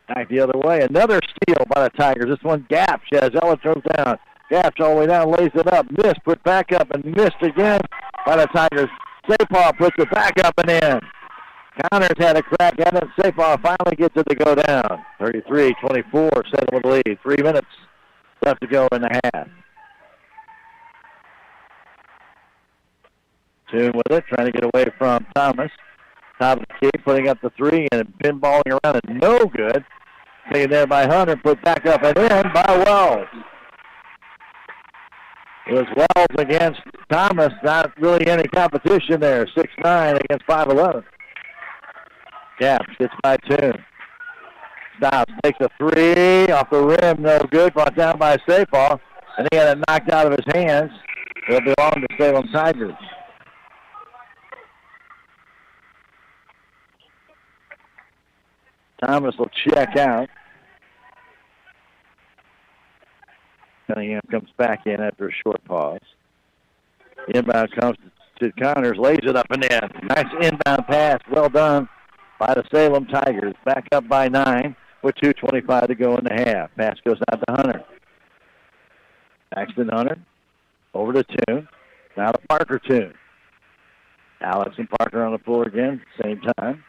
Back the other way. Another steal by the Tigers. This one Gaps as Ellett throws down. Gaps all the way down, lays it up. Missed, put back up, and missed again by the Tigers. Sapaw puts it back up and in. Counters had a crack at it. Sapaw finally gets it to go down. 33-24, Salem with the lead. 3 minutes left to go in the half. Toon with it, trying to get away from Thomas. Top of the key, putting up the three and pinballing around and no good. Taken there by Hunter, put back up and in by Wells. It was Wells against Thomas, not really any competition there. 6'9" against 5'11". Gaps gets by Toon. Stops, takes a three off the rim, no good. Brought down by Sapaw, and he had it knocked out of his hands. It'll belong to Salem Tigers. Thomas will check out. Cunningham comes back in after a short pause. Inbound comes to Connors, lays it up and in. Nice inbound pass, well done by the Salem Tigers. Back up by 9 with 2:25 to go in the half. Pass goes out to Hunter. Axton Hunter over to Toon. Now to Parker Toon. Alex and Parker on the floor again, same time.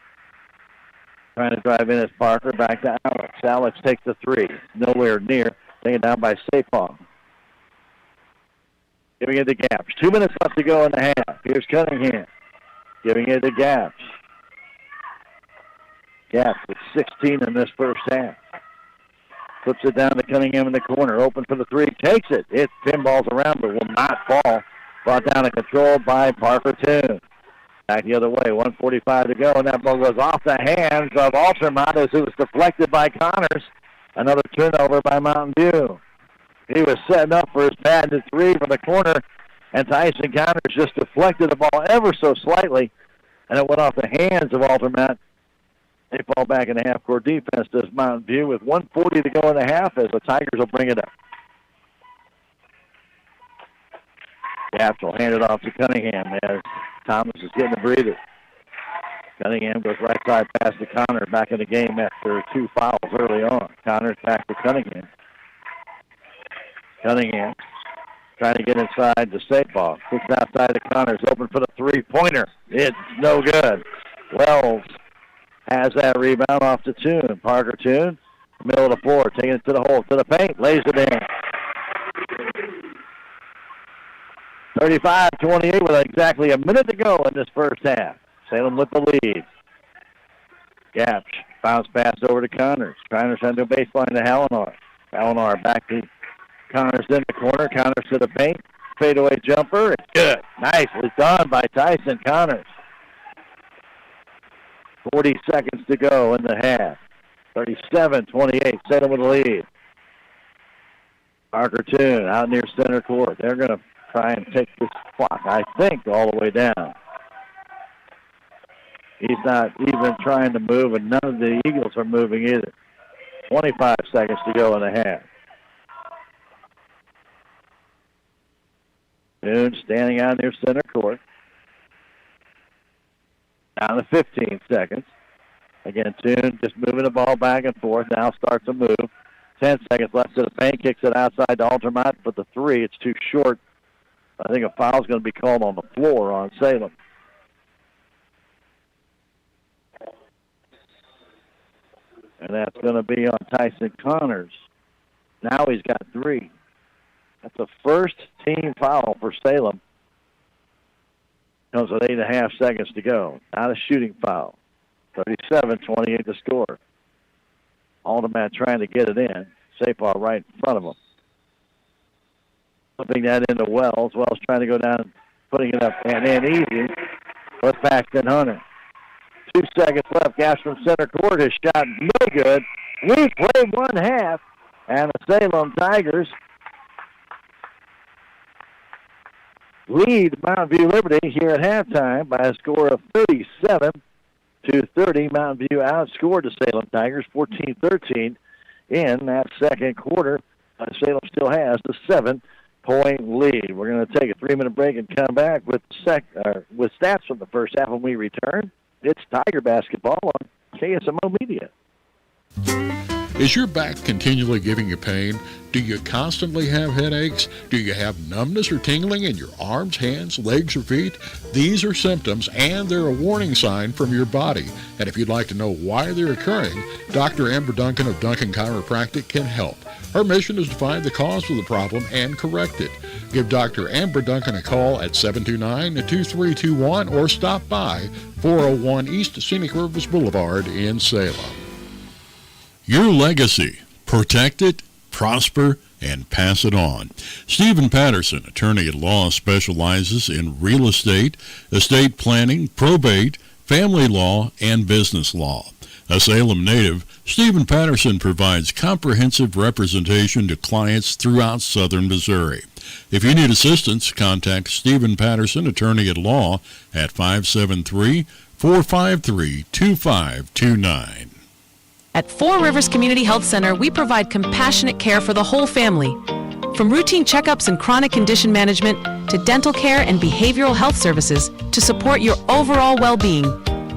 Trying to drive in as Parker. Back to Alex. Alex takes the three. Nowhere near. Taken down by Sapong. Giving it to Gaps. 2 minutes left to go in the half. Here's Cunningham. Giving it to Gaps. Gaps with 16 in this first half. Puts it down to Cunningham in the corner. Open for the three. Takes it. It pinballs around but will not fall. Brought down and controlled by Parker Toon. Back the other way. 1:45 to go. And that ball goes off the hands of Altamont as it was deflected by Connors. Another turnover by Mountain View. He was setting up for his patented three from the corner. And Tyson Connors just deflected the ball ever so slightly. And it went off the hands of Altamont. They fall back in the half-court defense, does Mountain View, with 1:40 to go in the half as the Tigers will bring it up. Gaps will hand it off to Cunningham as Thomas is getting a breather. Cunningham goes right side pass to Connor, back in the game after 2 fouls early on. Connor's back to Cunningham. Cunningham trying to get inside to Sapong. Kicks outside to Connors, open for the three-pointer. It's no good. Wells has that rebound off to Toon. Parker Toon, middle of the floor, taking it to the hole, to the paint, lays it in. 35-28 with exactly a minute to go in this first half. Salem with the lead. Gaps, bounce pass over to Connors. Connors under baseline to Hallinar. Hallinar back to Connors in the corner. Connors to the paint. Fadeaway jumper. It's good. Nicely done by Tyson Connors. 40 seconds to go in the half. 37-28. Salem with the lead. Parker Toon out near center court. They're going to try and take this clock, I think, all the way down. He's not even trying to move, and none of the Eagles are moving either. 25 seconds to go in the half. Toon standing out near center court. Down to 15 seconds. Again, Toon just moving the ball back and forth. Now starts to move. 10 seconds left to the paint. Kicks it outside to Altamont. But the three, it's too short. I think a foul's going to be called on the floor on Salem. And that's going to be on Tyson Connors. Now he's got 3. That's the first team foul for Salem. Comes with 8.5 seconds to go. Not a shooting foul. 37-28 to score. Alderman trying to get it in. Sapar right in front of him. Flipping that into Wells. Wells trying to go down, putting it up and in easy. With Paxton Hunter. 2 seconds left. Gaps from center court. His shot no good. We play one half. And the Salem Tigers lead Mountain View Liberty here at halftime by a score of 37-30. Mountain View outscored the Salem Tigers 14-13 in that second quarter. Salem still has the 7-point lead. We're going to take a 3-minute break and come back with stats from the first half when we return. It's Tiger basketball on KSMO Media. Is your back continually giving you pain? Do you constantly have headaches? Do you have numbness or tingling in your arms, hands, legs, or feet? These are symptoms, and they're a warning sign from your body. And if you'd like to know why they're occurring, Dr. Amber Duncan of Duncan Chiropractic can help. Her mission is to find the cause of the problem and correct it. Give Dr. Amber Duncan a call at 729-2321 or stop by 401 East Scenic Rivers Boulevard in Salem. Your legacy. Protect it, prosper, and pass it on. Stephen Patterson, attorney at law, specializes in real estate, estate planning, probate, family law, and business law. A Salem native, Stephen Patterson provides comprehensive representation to clients throughout southern Missouri. If you need assistance, contact Stephen Patterson, attorney at law, at 573-453-2529. At Four Rivers Community Health Center, we provide compassionate care for the whole family. From routine checkups and chronic condition management to dental care and behavioral health services to support your overall well-being.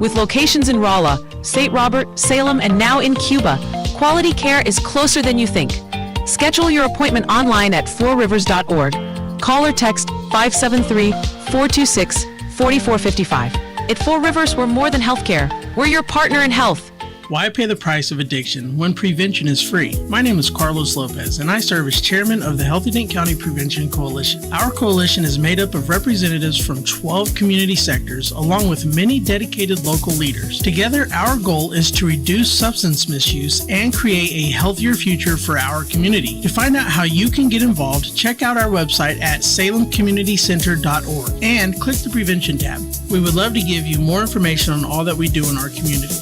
With locations in Rolla, St. Robert, Salem, and now in Cuba, quality care is closer than you think. Schedule your appointment online at fourrivers.org. Call or text 573-426-4455. At Four Rivers, we're more than healthcare. We're your partner in health. Why pay the price of addiction when prevention is free? My name is Carlos Lopez, and I serve as chairman of the Healthy Dent County Prevention Coalition. Our coalition is made up of representatives from 12 community sectors, along with many dedicated local leaders. Together, our goal is to reduce substance misuse and create a healthier future for our community. To find out how you can get involved, check out our website at salemcommunitycenter.org and click the prevention tab. We would love to give you more information on all that we do in our community.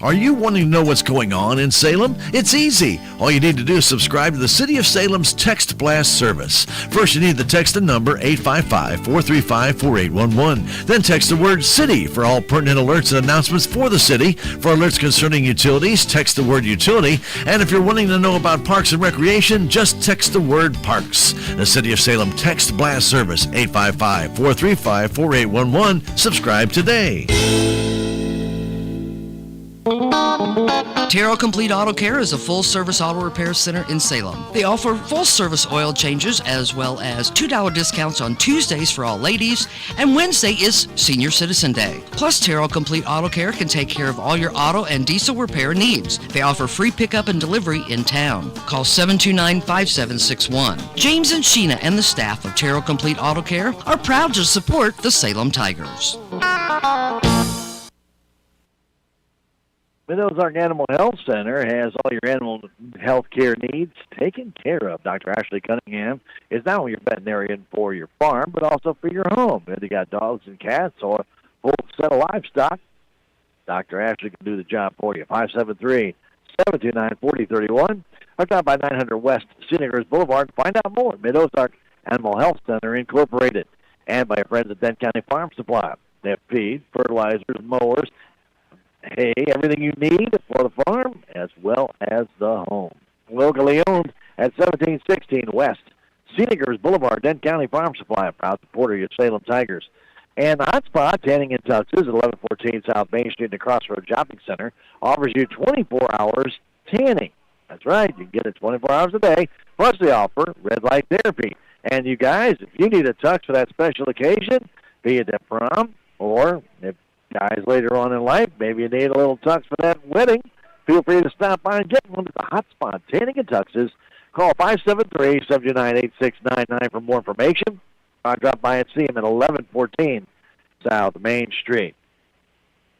Are you wanting to know what's going on in Salem? It's easy. All you need to do is subscribe to the City of Salem's Text Blast service. First, you need to text the number 855-435-4811. Then text the word CITY for all pertinent alerts and announcements for the city. For alerts concerning utilities, text the word utility. And if you're wanting to know about parks and recreation, just text the word parks. The City of Salem Text Blast service, 855-435-4811. Subscribe today. Terrell Complete Auto Care is a full-service auto repair center in Salem. They offer full-service oil changes as well as $2 discounts on Tuesdays for all ladies, and Wednesday is Senior Citizen Day. Plus, Terrell Complete Auto Care can take care of all your auto and diesel repair needs. They offer free pickup and delivery in town. Call 729-5761. James and Sheena and the staff of Terrell Complete Auto Care are proud to support the Salem Tigers. Mid-Ozark Animal Health Center has all your animal health care needs taken care of. Dr. Ashley Cunningham is not only your veterinarian for your farm, but also for your home. If you got dogs and cats or a full set of livestock, Dr. Ashley can do the job for you. 573-729-4031 or drop by 900 West Scenic Boulevard and find out more. Mid-Ozark Animal Health Center Incorporated, and by our friends at Dent County Farm Supply. They have feed, fertilizers, mowers, hay, everything you need for the farm as well as the home. Locally owned at 1716 West Scenic Boulevard, Dent County Farm Supply, a proud supporter of your Salem Tigers. And the Hotspot, Tanning and Tuxes at 1114 South Main Street in the Crossroads Shopping Center, offers you 24 hours tanning. That's right, you can get it 24 hours a day, plus they offer red light therapy. And you guys, if you need a tux for that special occasion, be it at prom or if guys later on in life, maybe you need a little tux for that wedding, feel free to stop by and get one at the Hotspot Tanning and Tuxes. Call 573-729-8699 for more information. Or drop by and see them at 1114 South Main Street.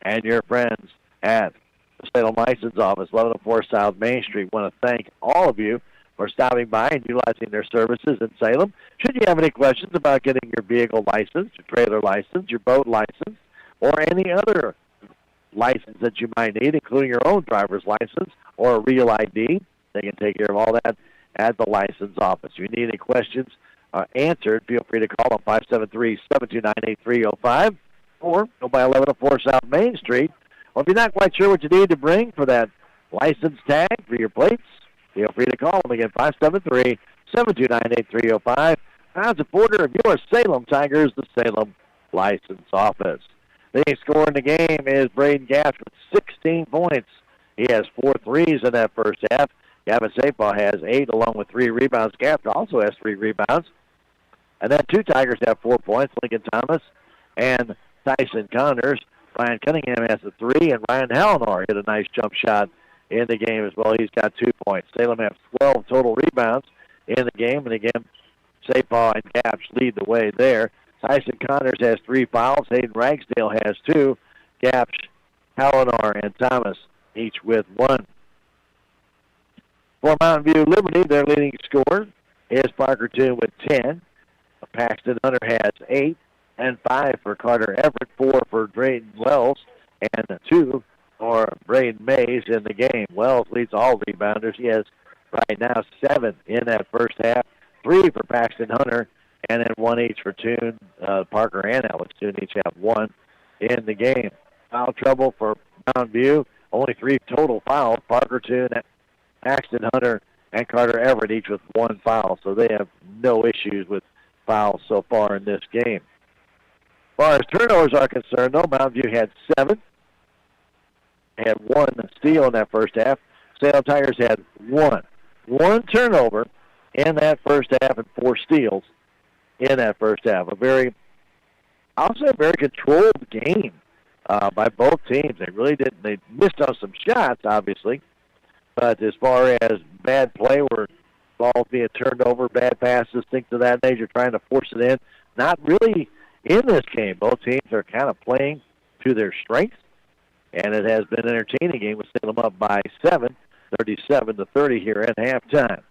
And your friends at the Salem License Office, 1104 South Main Street, want to thank all of you for stopping by and utilizing their services in Salem. Should you have any questions about getting your vehicle license, your trailer license, your boat license, or any other license that you might need, including your own driver's license or a real ID, they can take care of all that at the license office. If you need any questions answered, feel free to call on 573-729-8305 or go by 1104 South Main Street. Or if you're not quite sure what you need to bring for that license tag for your plates, feel free to call them again, 573-729-8305. Proud supporter of your Salem Tigers, the Salem License Office. The score in the game is Braden Gaff with 16 points. He has 4 threes in that first half. Gavin Sapaw has 8 along with 3 rebounds. Gaff also has 3 rebounds. And then 2 Tigers have 4 points, Lincoln Thomas and Tyson Connors. Ryan Cunningham has a 3, and Ryan Hallenor hit a nice jump shot in the game as well. He's got 2 points. Salem has 12 total rebounds in the game, and again, Sapaw and Gaff lead the way there. Tyson Connors has 3 fouls. Hayden Ragsdale has 2. Gapsch, Hallenor, and Thomas each with 1. For Mountain View Liberty, their leading scorer is Parker Toon with 10. Paxton Hunter has 8, and 5 for Carter Everett, 4 for Drayton Wells, and 2 for Braden Mays in the game. Wells leads all rebounders. He has right now 7 in that first half, 3 for Paxton Hunter, and then 1 each for Toon. Parker and Alex Toon each have 1 in the game. Foul trouble for Mountain View. Only 3 total fouls. Parker Toon, Paxton Hunter, and Carter Everett each with 1 foul. So they have no issues with fouls so far in this game. As far as turnovers are concerned, though, Mountain View had 7. They had 1 steal in that first half. Salem Tigers had 1. 1 turnover in that first half and 4 steals in that first half. I'll say a very controlled game by both teams. They really didn't. They missed on some shots, obviously. But as far as bad play where balls being turned over, bad passes, things of that nature, trying to force it in, not really in this game. Both teams are kind of playing to their strengths, and it has been an entertaining game with Salem up by 7, 37-30 here at halftime.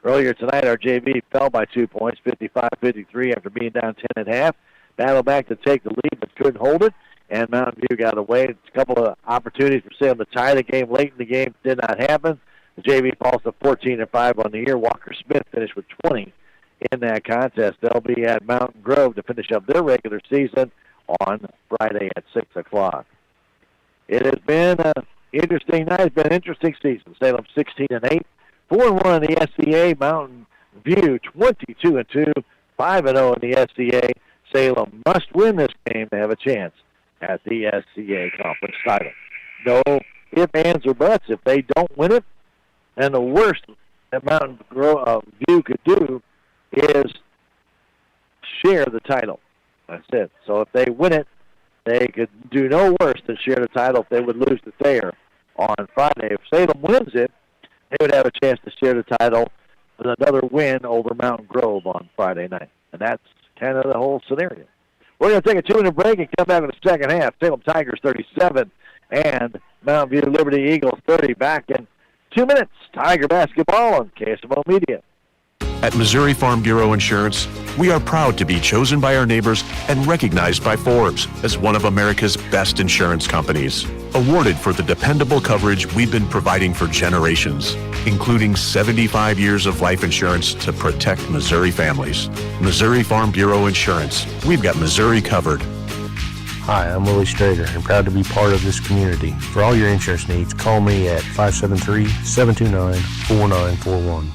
Earlier tonight, our JV fell by 2 points, 55-53 after being down 10 at half. Battled back to take the lead, but couldn't hold it, and Mountain View got away. A couple of opportunities for Salem to tie the game late in the game. Did not happen. The JV falls to 14-5 on the year. Walker Smith finished with 20 in that contest. They'll be at Mountain Grove to finish up their regular season on Friday at 6 o'clock. It has been an interesting night. It's been an interesting season. Salem 16-8, 4-1 in the SCA. Mountain View 22-2, 5-0 in the SCA. Salem must win this game to have a chance at the SCA conference title. No ifs, ands, or buts. If they don't win it, then the worst that Mountain View could do is share the title. That's it. So if they win it, they could do no worse than share the title if they would lose it there on Friday. If Salem wins it, they would have a chance to share the title with another win over Mountain Grove on Friday night. And that's kind of the whole scenario. We're going to take a 2-minute break and come back in the second half. Salem Tigers 37 and Mountain View Liberty Eagles 30. Back in 2 minutes. Tiger basketball on KSMO Media. At Missouri Farm Bureau Insurance, we are proud to be chosen by our neighbors and recognized by Forbes as one of America's best insurance companies. Awarded for the dependable coverage we've been providing for generations, including 75 years of life insurance to protect Missouri families. Missouri Farm Bureau Insurance. We've got Missouri covered. Hi, I'm Willie Strader and proud to be part of this community. For all your insurance needs, call me at 573-729-4941.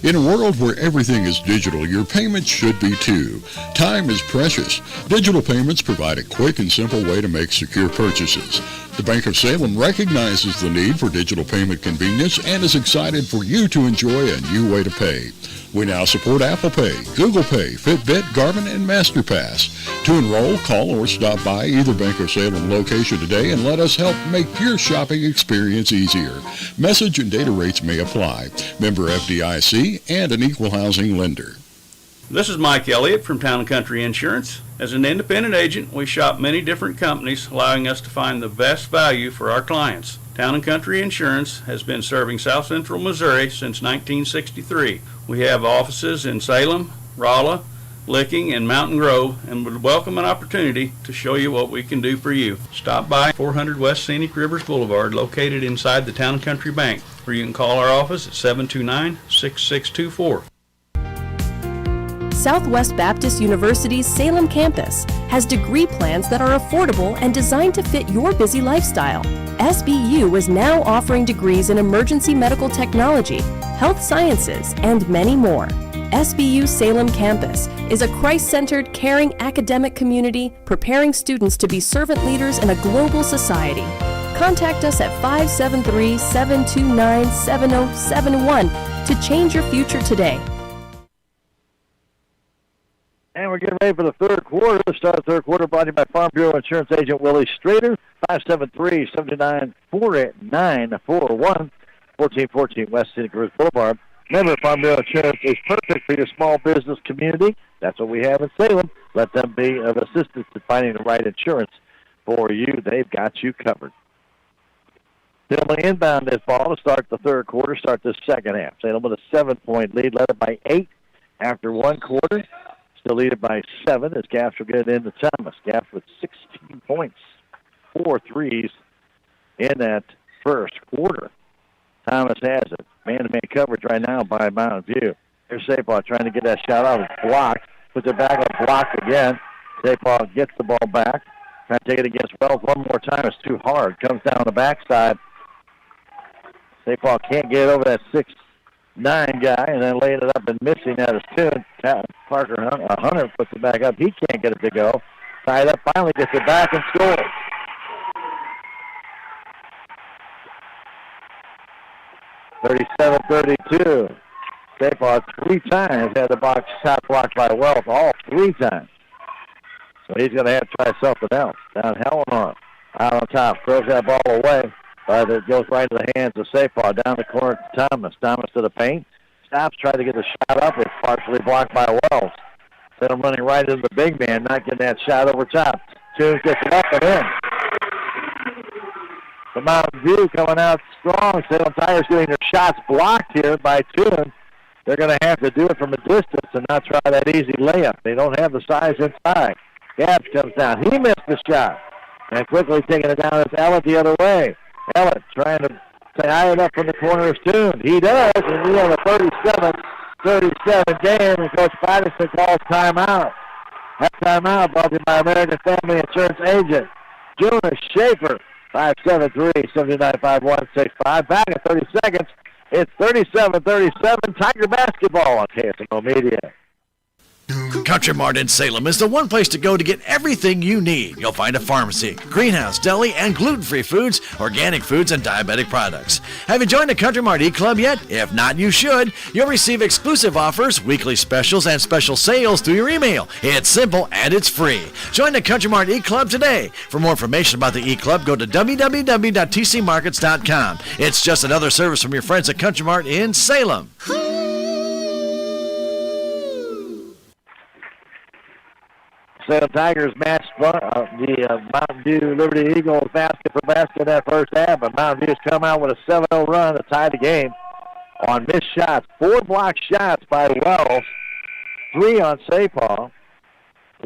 In a world where everything is digital, your payments should be too. Time is precious. Digital payments provide a quick and simple way to make secure purchases. The Bank of Salem recognizes the need for digital payment convenience and is excited for you to enjoy a new way to pay. We now support Apple Pay, Google Pay, Fitbit, Garmin, and MasterPass. To enroll, call, or stop by either Bank of Salem location today and let us help make your shopping experience easier. Message and data rates may apply. Member FDIC and an equal housing lender. This is Mike Elliott from Town & Country Insurance. As an independent agent, we shop many different companies, allowing us to find the best value for our clients. Town & Country Insurance has been serving South Central Missouri since 1963. We have offices in Salem, Rolla, Licking, and Mountain Grove, and would welcome an opportunity to show you what we can do for you. Stop by 400 West Scenic Rivers Boulevard, located inside the Town & Country Bank, or you can call our office at 729-6624. Southwest Baptist University's Salem campus has degree plans that are affordable and designed to fit your busy lifestyle. SBU is now offering degrees in emergency medical technology, health sciences, and many more. SBU Salem campus is a Christ-centered, caring academic community preparing students to be servant leaders in a global society. Contact us at 573-729-7071 to change your future today. And we're getting ready for the third quarter. The start of the third quarter brought to you by Farm Bureau Insurance Agent Willie Strader, 573-729-4941, 1414 West Scenic Rivers Boulevard. Remember, Farm Bureau Insurance is perfect for your small business community. That's what we have in Salem. Let them be of assistance in finding the right insurance for you. They've got you covered. Salem inbound this ball to start the third quarter, start the second half. Salem with a 7-point lead, led it by 8 after one quarter. Still leading by 7 as Gaps will get into Thomas. Gaps with 16 points, 4 threes in that first quarter. Thomas has it. Man-to-man coverage right now by Mountain View. Here's Sapal trying to get that shot off. It's blocked. Puts it back up, blocked again. Sapal gets the ball back. Trying to take it against Wells one more time. It's too hard. Comes down the backside. Sapal can't get it over that 6'9" guy, and then laying it up and missing at his tune. Parker Hunter puts it back up. He can't get it to go. Tied up, finally gets it back and scores. (37-32). Sapal 3 times had the box shot blocked by Wells, all 3 times. So he's going to have to try something else. Down Hellenor. Out on top. Throws that ball away. But it goes right into the hands of Sapar. Down the corner to Thomas. Thomas to the paint. Stops, tries to get the shot up. It's partially blocked by Wells. Salem running right into the big man, not getting that shot over top. Toon gets it up and in. The Mountain View coming out strong. Salem Tigers getting their shots blocked here by Toon. They're going to have to do it from a distance and not try that easy layup. They don't have the size inside. Gabbs comes down. He missed the shot. And quickly taking it down is Ellett the other way. Ellett trying to tie it up from the corner of Toon. He does, and we have a 37 game, and Coach Patterson calls timeout. That timeout brought to you by American Family Insurance Agent Jonas Schaefer, 573-795-165. Back in 30 seconds. It's 37-37 Tiger basketball on KSMO Media. Country Mart in Salem is the one place to go to get everything you need. You'll find a pharmacy, greenhouse, deli, and gluten-free foods, organic foods, and diabetic products. Have you joined the Country Mart e-club yet? If not, you should. You'll receive exclusive offers, weekly specials, and special sales through your email. It's simple and it's free. Join the Country Mart e-club today. For more information about the e-club, go to www.tcmarkets.com. It's just another service from your friends at Country Mart in Salem. Salem Tigers matched the Mountain View Liberty Eagles basket for basket in that first half, but Mountain View's come out with a 7-0 run to tie the game on missed shots. 4 blocked shots by Wells, 3 on Sapar,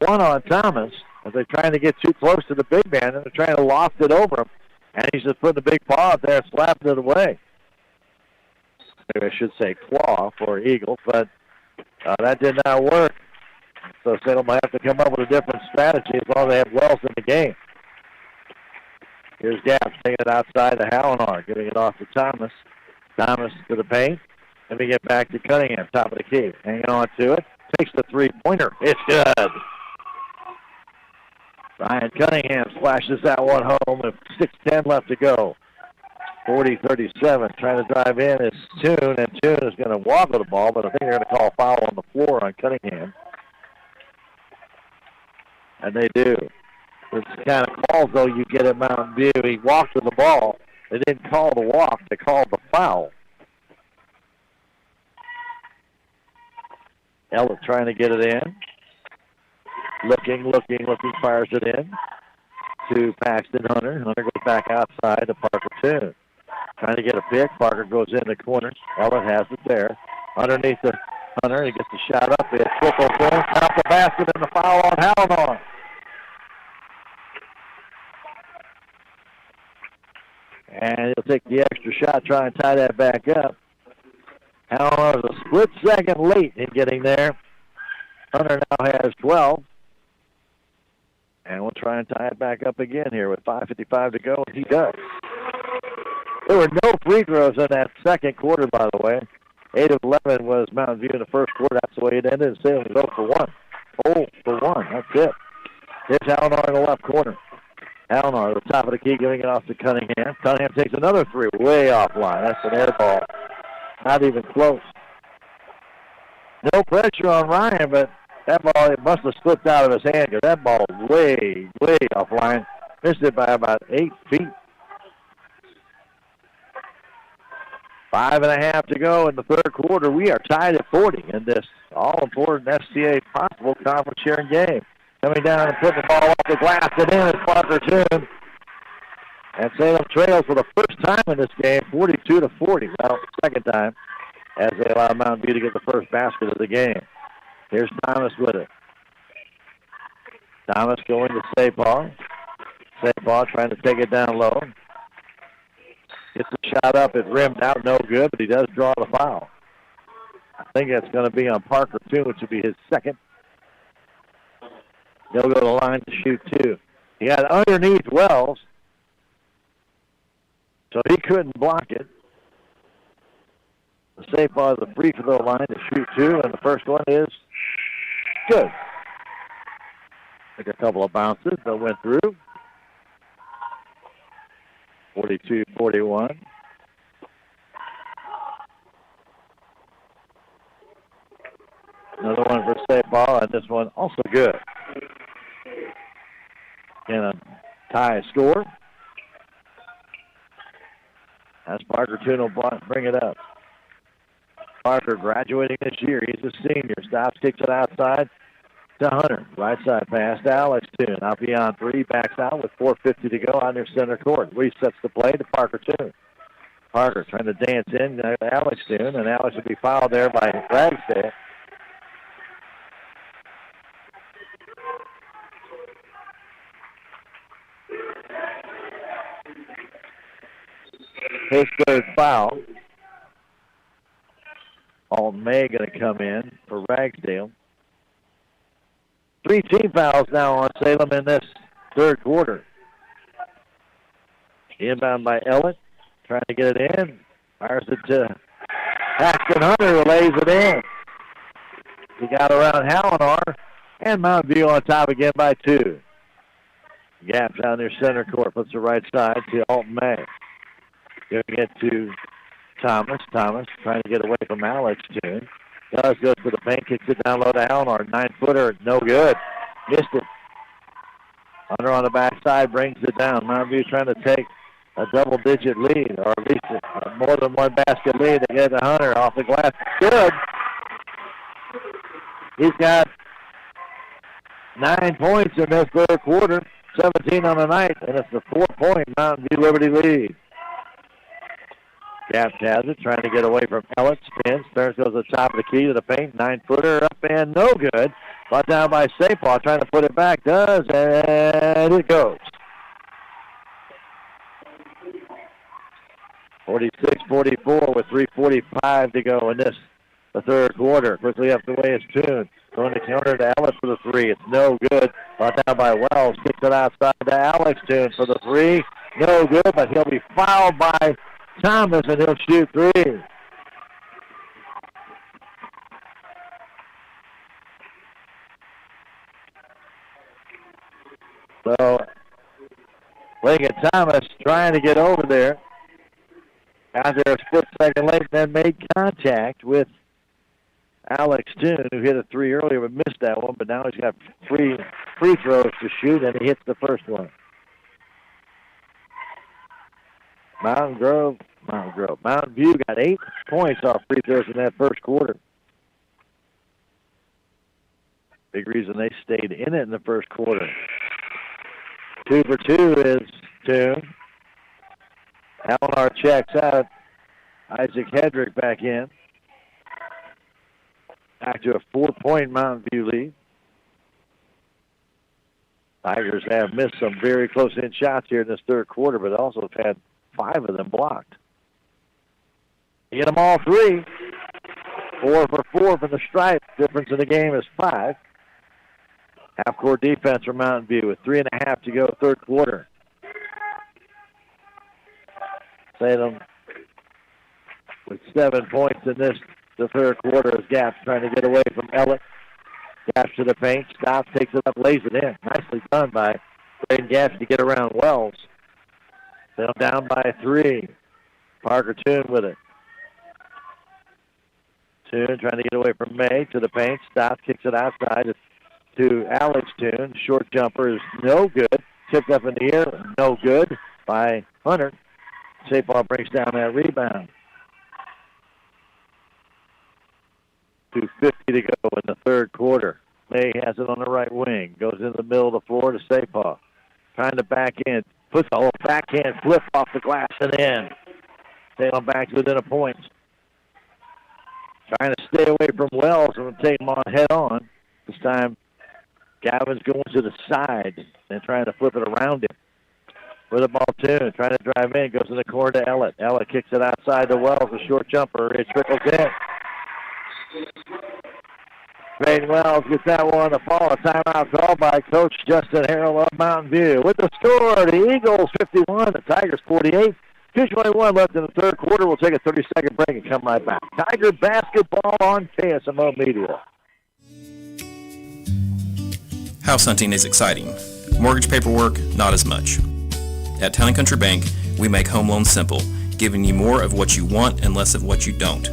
1 on Thomas, as they're trying to get too close to the big man, and they're trying to loft it over him, and he's just putting the big paw up there and slapping it away. Maybe I should say claw for Eagles, but that did not work. So Salem might have to come up with a different strategy as long as they have Wells in the game. Here's Gaps taking it outside to Hallinar, giving it off to Thomas. Thomas to the paint. Let me get back to Cunningham, top of the key. Hanging on to it. Takes the three-pointer. It's good. Ryan Cunningham splashes that one home with 6:10 left to go. 40-37. Trying to drive in is Toon, and Toon is going to walk with the ball, but I think they're going to call a foul on the floor on Cunningham. And they do. It's the kind of calls, though, you get at Mountain View. He walked with the ball. They didn't call the walk. They called the foul. Ellett trying to get it in. Looking, fires it in to Paxton Hunter. Hunter goes back outside to Parker Toon. Trying to get a pick. Parker goes in the corner. Ellett has it there. Underneath the Hunter. He gets the shot up. He has triple thing. Top the basket and the foul on Hallinar. And he'll take the extra shot, try and tie that back up. Hallinar is a split second late in getting there. Hunter now has 12. And we'll try and tie it back up again here with 5:55 to go. He does. There were no free throws in that second quarter, by the way. 8 of 11 was Mountain View in the first quarter. That's the way it ended. Salem was 0 for 1. 0 for 1. That's it. Here's Hallinar in the left corner. Hallinar at the top of the key, giving it off to Cunningham. Cunningham takes another three, way offline. That's an air ball. Not even close. No pressure on Ryan, but that ball, it must have slipped out of his hand because that ball was way, way offline. Missed it by about 8 feet. 5.5 to go in the third quarter. We are tied at 40 in this all-important SCA possible conference sharing game. Coming down and putting the ball off the glass and in is Parker Toon. And Salem trails for the first time in this game, 42-40. Well, second time, as they allow Mountain View to get the first basket of the game. Here's Thomas with it. Thomas going to Sapar. Sapar trying to take it down low. Gets the shot up. It rimmed out, no good, but he does draw the foul. I think that's going to be on Parker Toon, which will be his second. He'll go to the line to shoot 2. He had underneath Wells, so he couldn't block it. The Sapar is the free throw line to shoot 2, and the first one is good. Took a couple of bounces, but went through. 42-41. Another one for Sapar, and this one also good. Can a tie score? As Parker Toon will bring it up. Parker graduating this year. He's a senior. Stops, kicks it outside to Hunter. Right side pass to Alex Toon. Out beyond three. Backs out with 4:50 to go on their center court. Resets the play to Parker Toon. Parker trying to dance in to Alex Toon, and Alex will be fouled there by Ragsdale. His third foul. Alton May going to come in for Ragsdale. 3 team fouls now on Salem in this third quarter. Inbound by Ellett. Trying to get it in. Fires it to Paxton Hunter, who lays it in. He got around Hallinar. And Mountain View on top again by 2. Gap down their center court. Puts the right side to Alton May. Giving it to Thomas. Thomas trying to get away from Alex Toon. Goes for the paint, kicks it down low to Hallinar. 9-footer, no good. Missed it. Hunter on the backside brings it down. Mountain View trying to take a double-digit lead, or at least more than one basket lead. They get to Hunter off the glass. Good. He's got 9 points in this third quarter, 17 on the night, and it's the 4-point Mountain View Liberty lead. Gaps has it, trying to get away from Ellett. Spins. Stearns goes to the top of the key to the paint. 9-footer up and no good. Brought down by Sapaw, trying to put it back. Does, and it goes. 46-44 with 3:45 to go in the third quarter. Quickly up the way is Toon. Going to counter to Ellett for the 3. It's no good. Brought down by Wells. Kicks it outside to Alex Toon for the 3. No good, but he'll be fouled by Thomas, and he'll shoot 3. So, Lincoln Thomas trying to get over there. Out there a split second late, then made contact with Alex Toon, who hit a 3 earlier but missed that one, but now he's got 3 free throws to shoot, and he hits the first one. Mountain View got 8 points off free throws in that first quarter. Big reason they stayed in it in the first quarter. 2 for 2 is Toon. Hallinar checks out. Isaac Hedrick back in. Back to a 4-point Mountain View lead. Tigers have missed some very close-in shots here in this third quarter, but also have had 5 of them blocked. Hit them all 3. 4 for 4 from the stripe. Difference in the game is 5. Half-court defense for Mountain View with 3.5 to go third quarter. Salem with 7 points in the third quarter as Gaps trying to get away from Ellett. Gaps to the paint. Stops, takes it up, lays it in. Nicely done by Braden Gaps to get around Wells. Salem down by 3. Parker Toon with it. Toon trying to get away from May to the paint. Stops, kicks it outside to Alex Toon. Short jumper is no good. Tipped up in the air, no good by Hunter. Sapaw breaks down that rebound. 2:50 to go in the third quarter. May has it on the right wing. Goes in the middle of the floor to Sapaw. Trying to back in. Puts the whole backhand flip off the glass and in. Salem back within a point. Trying to stay away from Wells and take him on head on. This time, Gavin's going to the side and trying to flip it around him. With the ball, Toon, trying to drive in, goes in the corner to Ellett. Ellett kicks it outside to Wells, a short jumper. It trickles in. Braden Wells gets that one on the fall. A timeout called by Coach Justin Harrell of Mountain View. With the score, the Eagles 51, the Tigers 48. 2:21 left in the third quarter. We'll take a 30-second break and come right back. Tiger basketball on KSMO Media. House hunting is exciting. Mortgage paperwork, not as much. At Town & Country Bank, we make home loans simple, giving you more of what you want and less of what you don't.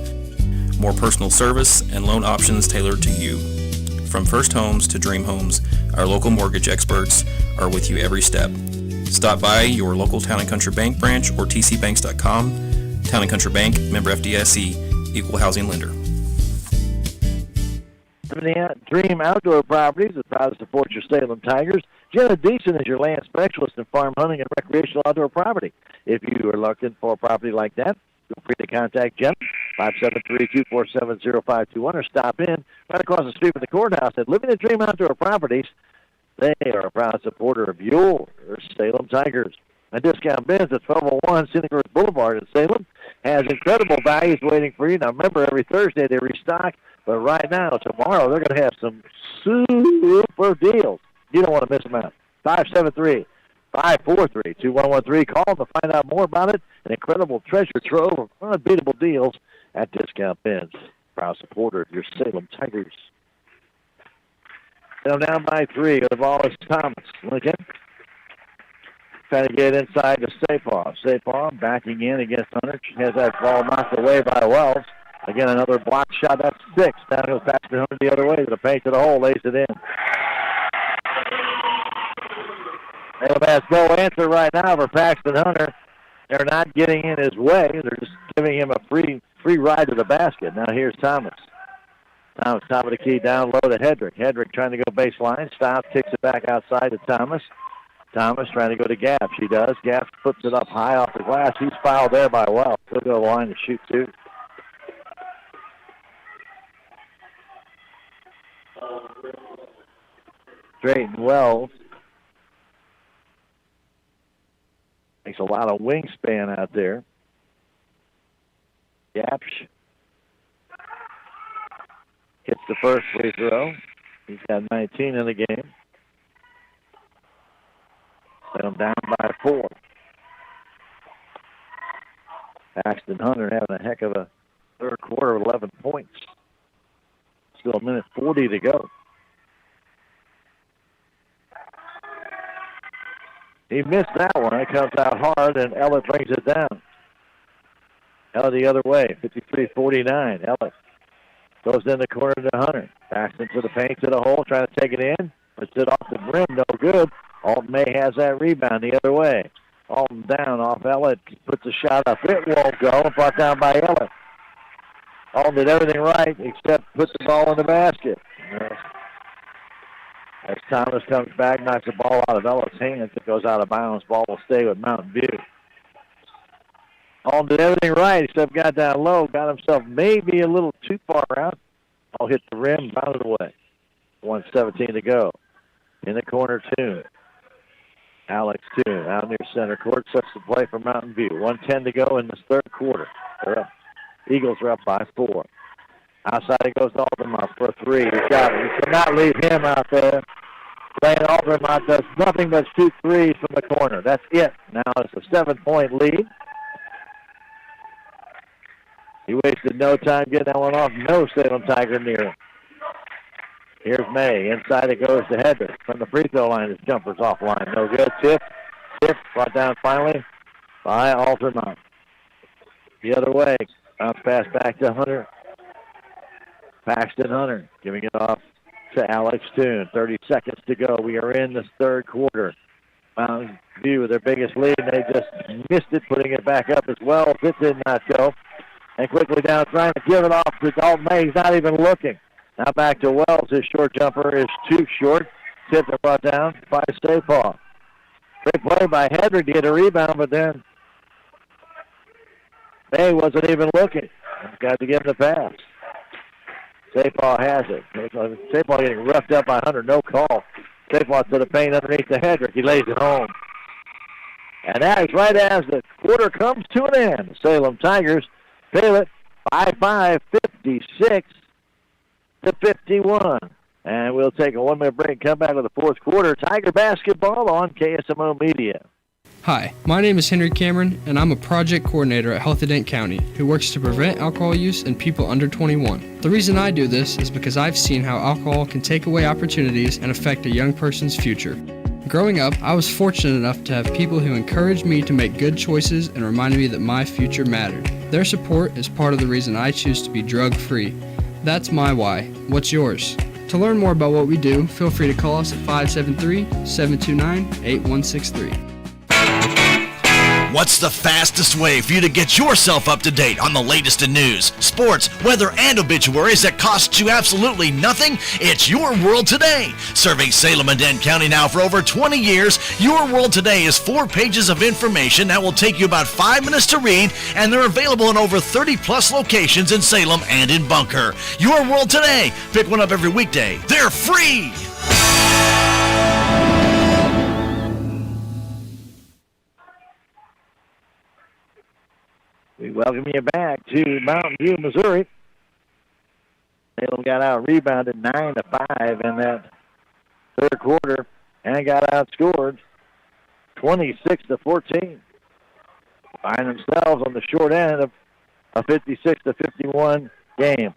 More personal service and loan options tailored to you. From first homes to dream homes, our local mortgage experts are with you every step. Stop by your local Town & Country Bank branch or tcbanks.com. Town & Country Bank, member FDIC, equal housing lender. Dream Outdoor Properties is proud to support your Salem Tigers. Jenna Deason is your land specialist in farm hunting and recreational outdoor property. If you are looking for a property like that, feel free to contact Jenna, 573-247-0521, or stop in right across the street from the courthouse at Living at Dream Outdoor Properties. They are a proud supporter of your Salem Tigers. A discount Benz at 1201 Scenic Road Boulevard in Salem has incredible values waiting for you. Now, remember, every Thursday they restock, but right now, tomorrow, they're going to have some super deals. You don't want to miss them out. 573-543-2113. Call them to find out more about it. An incredible treasure trove of unbeatable deals at Discount Benz. Proud supporter of your Salem Tigers. Now down by 3. The ball is Thomas. Lincoln trying to get inside to Sapar. Sapar backing in against Hunter. She has that ball knocked away by Wells. Again, another block shot. That's 6. Down goes Paxton Hunter the other way to the paint to the hole. Lays it in. Salem has no answer right now for Paxton Hunter. They're not getting in his way. They're just giving him a free ride to the basket. Now here's Thomas. Thomas top of the key down low to Hedrick. Hedrick trying to go baseline. Stops, kicks it back outside to Thomas. Thomas trying to go to Gaff. She does. Gaff puts it up high off the glass. He's fouled there by Wells. He'll go to the line to shoot two. Drayton Wells makes a lot of wingspan out there. Yapsh hits the first free throw. He's got 19 in the game. Set him down by 4. Paxton Hunter having a heck of a third quarter, 11 points. Still a minute 40 to go. He missed that one. It comes out hard, and Ellett brings it down. Ellett the other way, 53-49. Ellett goes in the corner to Hunter. Backs into the paint to the hole, trying to take it in. Puts it off the rim, no good. Alton May has that rebound the other way. Alton down off Ellett, puts a shot up. It won't go, brought down by Ellett. Alton did everything right except put the ball in the basket. As Thomas comes back, knocks the ball out of Ellett's hands, it goes out of bounds. Ball will stay with Mountain View. Alton did everything right except got down low, got himself maybe a little too far out. Ball hit the rim, bounded away. 1:17 to go. In the corner, Toon. Alex Toon out near center court, sets the play for Mountain View. 1:10 to go in this third quarter. They're up. Eagles are up by 4. Outside it goes to Aldermont for a 3. He's got it. You cannot leave him out there. Lane Aldermont does nothing but shoot threes from the corner. That's it. Now it's a 7-point lead. He wasted no time getting that one off. No Salem Tiger near him. Here's May. Inside it goes to Hedrick. From the free throw line, his jumper's offline. No good. Tip brought down finally by Aldermont. The other way. Bounce pass back to Hunter. Paxton Hunter giving it off to Alex Toon. 30 seconds to go. We are in this third quarter. Mountain View with their biggest lead, and they just missed it, putting it back up as well. It did not go. And quickly down, trying to give it off to Dalton May. He's not even looking. Now back to Wells. His short jumper is too short. Tipped and brought down by Staypaw. Great play by Hedrick to get a rebound, but then May wasn't even looking. Got to give him the pass. Staypaw has it. Staypaw getting roughed up by Hunter. No call. Staypaw to the paint underneath the Hedrick. He lays it home. And that is right as the quarter comes to an end. Salem Tigers trail it 5-5, 56-51. And we'll take a 1-minute break and come back with the fourth quarter. Tiger basketball on KSMO Media. Hi, my name is Henry Cameron, and I'm a project coordinator at Healthy Dent County who works to prevent alcohol use in people under 21. The reason I do this is because I've seen how alcohol can take away opportunities and affect a young person's future. Growing up, I was fortunate enough to have people who encouraged me to make good choices and reminded me that my future mattered. Their support is part of the reason I choose to be drug-free. That's my why. What's yours? To learn more about what we do, feel free to call us at 573-729-8163. What's the fastest way for you to get yourself up to date on the latest in news, sports, weather, and obituaries that costs you absolutely nothing? It's Your World Today. Serving Salem and Dent County now for over 20 years, Your World Today is 4 pages of information that will take you about 5 minutes to read, and they're available in over 30-plus locations in Salem and in Bunker. Your World Today. Pick one up every weekday. They're free! We welcome you back to Mountain View, Missouri. Salem got out rebounded 9-5 in that third quarter and got outscored 26-14. Find themselves on the short end of a 56-51 game.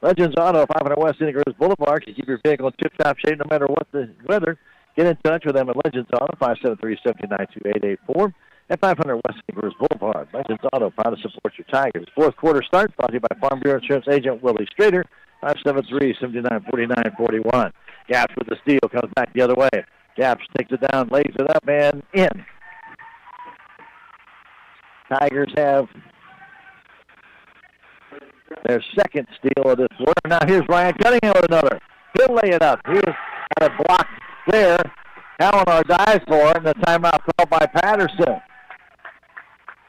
Legends Auto, 500 West Scenic Rose Boulevard. You keep your vehicle in tip-top shape no matter what the weather. Get in touch with them at Legends Auto, 573-792-884. At 500 West Scenic Rose Boulevard. Legends Auto, proud to support your Tigers. Fourth quarter starts brought to you by Farm Bureau Insurance Agent Willie Strader, 573-79-49-41. Gaps with the steal, comes back the other way. Gaps takes it down, lays it up, and in. Tigers have their second steal of this quarter. Now here's Ryan Cunningham with another. He'll lay it up. He has got it blocked there. Hallinar dives for it, and the timeout called by Patterson.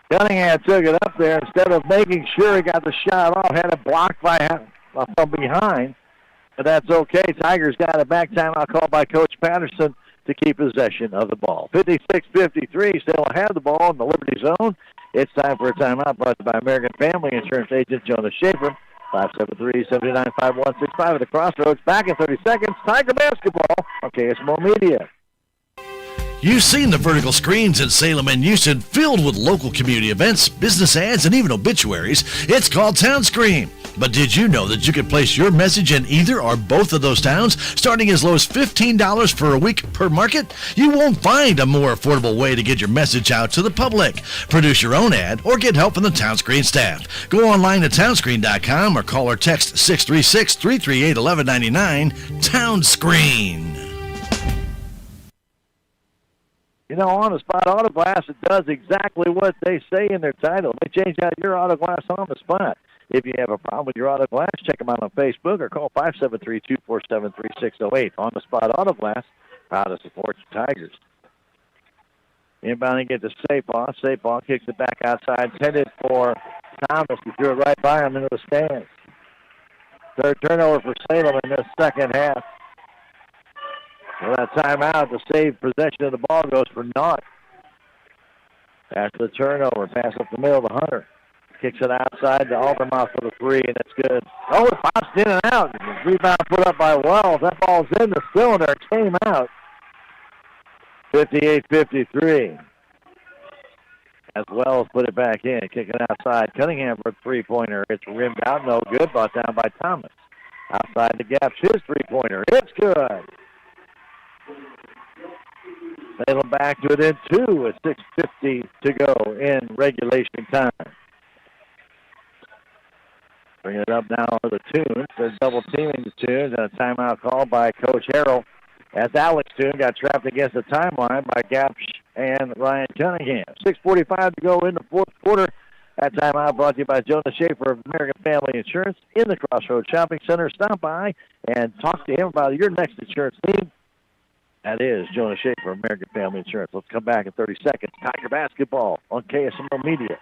Cunningham took it up there instead of making sure he got the shot off. Had it blocked from behind, but that's okay. Tigers got it back. Timeout called by Coach Patterson to keep possession of the ball. 56-53, still have the ball in the Liberty Zone. It's time for a timeout brought to you by American Family Insurance Agent Jonas Schaefer. 573-795-1165 at the Crossroads. Back in 30 seconds. Tiger basketball on KSMO Media. You've seen the vertical screens in Salem and Houston filled with local community events, business ads, and even obituaries. It's called Town Screen. But did you know that you can place your message in either or both of those towns, starting as low as $15 for a week per market? You won't find a more affordable way to get your message out to the public. Produce your own ad or get help from the Town Screen staff. Go online to townscreen.com or call or text 636-338-1199. Town Screen. You know, On the Spot Auto Glass, it does exactly what they say in their title. They change out your auto glass on the spot. If you have a problem with your auto glass, check them out on Facebook or call 573-247-3608. On the Spot Auto Glass, proud to support your Tigers. Inbounding it to Sapon. Sapon kicks it back outside, intended for Thomas. He threw it right by him into the stands. Third turnover for Salem in this second half. Well, that timeout, the save possession of the ball goes for naught. After the turnover, pass up the middle to Hunter. Kicks it outside to Aldermouth for the three, and it's good. Oh, it pops in and out. Rebound put up by Wells. That ball's in the cylinder. It came out. 58-53. As Wells put it back in, kick it outside. Cunningham for a three-pointer. It's rimmed out, no good. Brought down by Thomas. Outside the gaps, his three-pointer. It's good. Salem back to it in two with 6:50 to go in regulation time. Bring it up now to the Tunes. They're double teaming the Tunes, and a timeout called by Coach Harrell. As Alex Toon got trapped against the timeline by Gapsch and Ryan Cunningham. 6:45 to go in the fourth quarter. That timeout brought to you by Jonas Schaefer of American Family Insurance in the Crossroads Shopping Center. Stop by and talk to him about your next insurance need. That is Jonas Schaefer, American Family Insurance. Let's come back in 30 seconds. Tiger basketball on KSMO Media.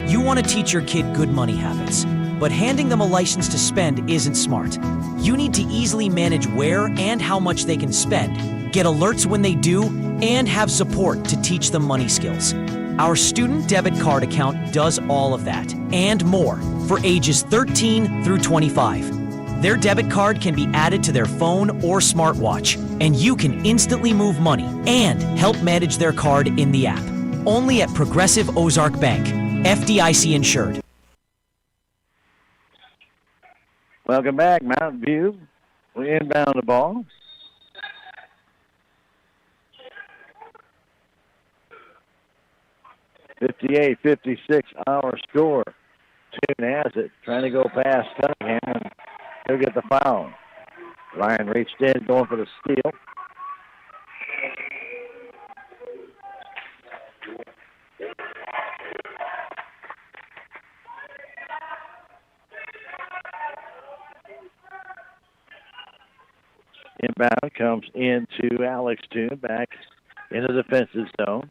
You want to teach your kid good money habits, but handing them a license to spend isn't smart. You need to easily manage where and how much they can spend, get alerts when they do, and have support to teach them money skills. Our student debit card account does all of that and more for ages 13 through 25. Their debit card can be added to their phone or smartwatch, and you can instantly move money and help manage their card in the app. Only at Progressive Ozark Bank, FDIC insured. Welcome back, Mountain View. We inbound the ball. (58-56) our score. Toon has it, trying to go past Cunningham. He'll get the foul. Ryan reached in, going for the steal. Inbound comes into Alex Toon, back in the defensive zone.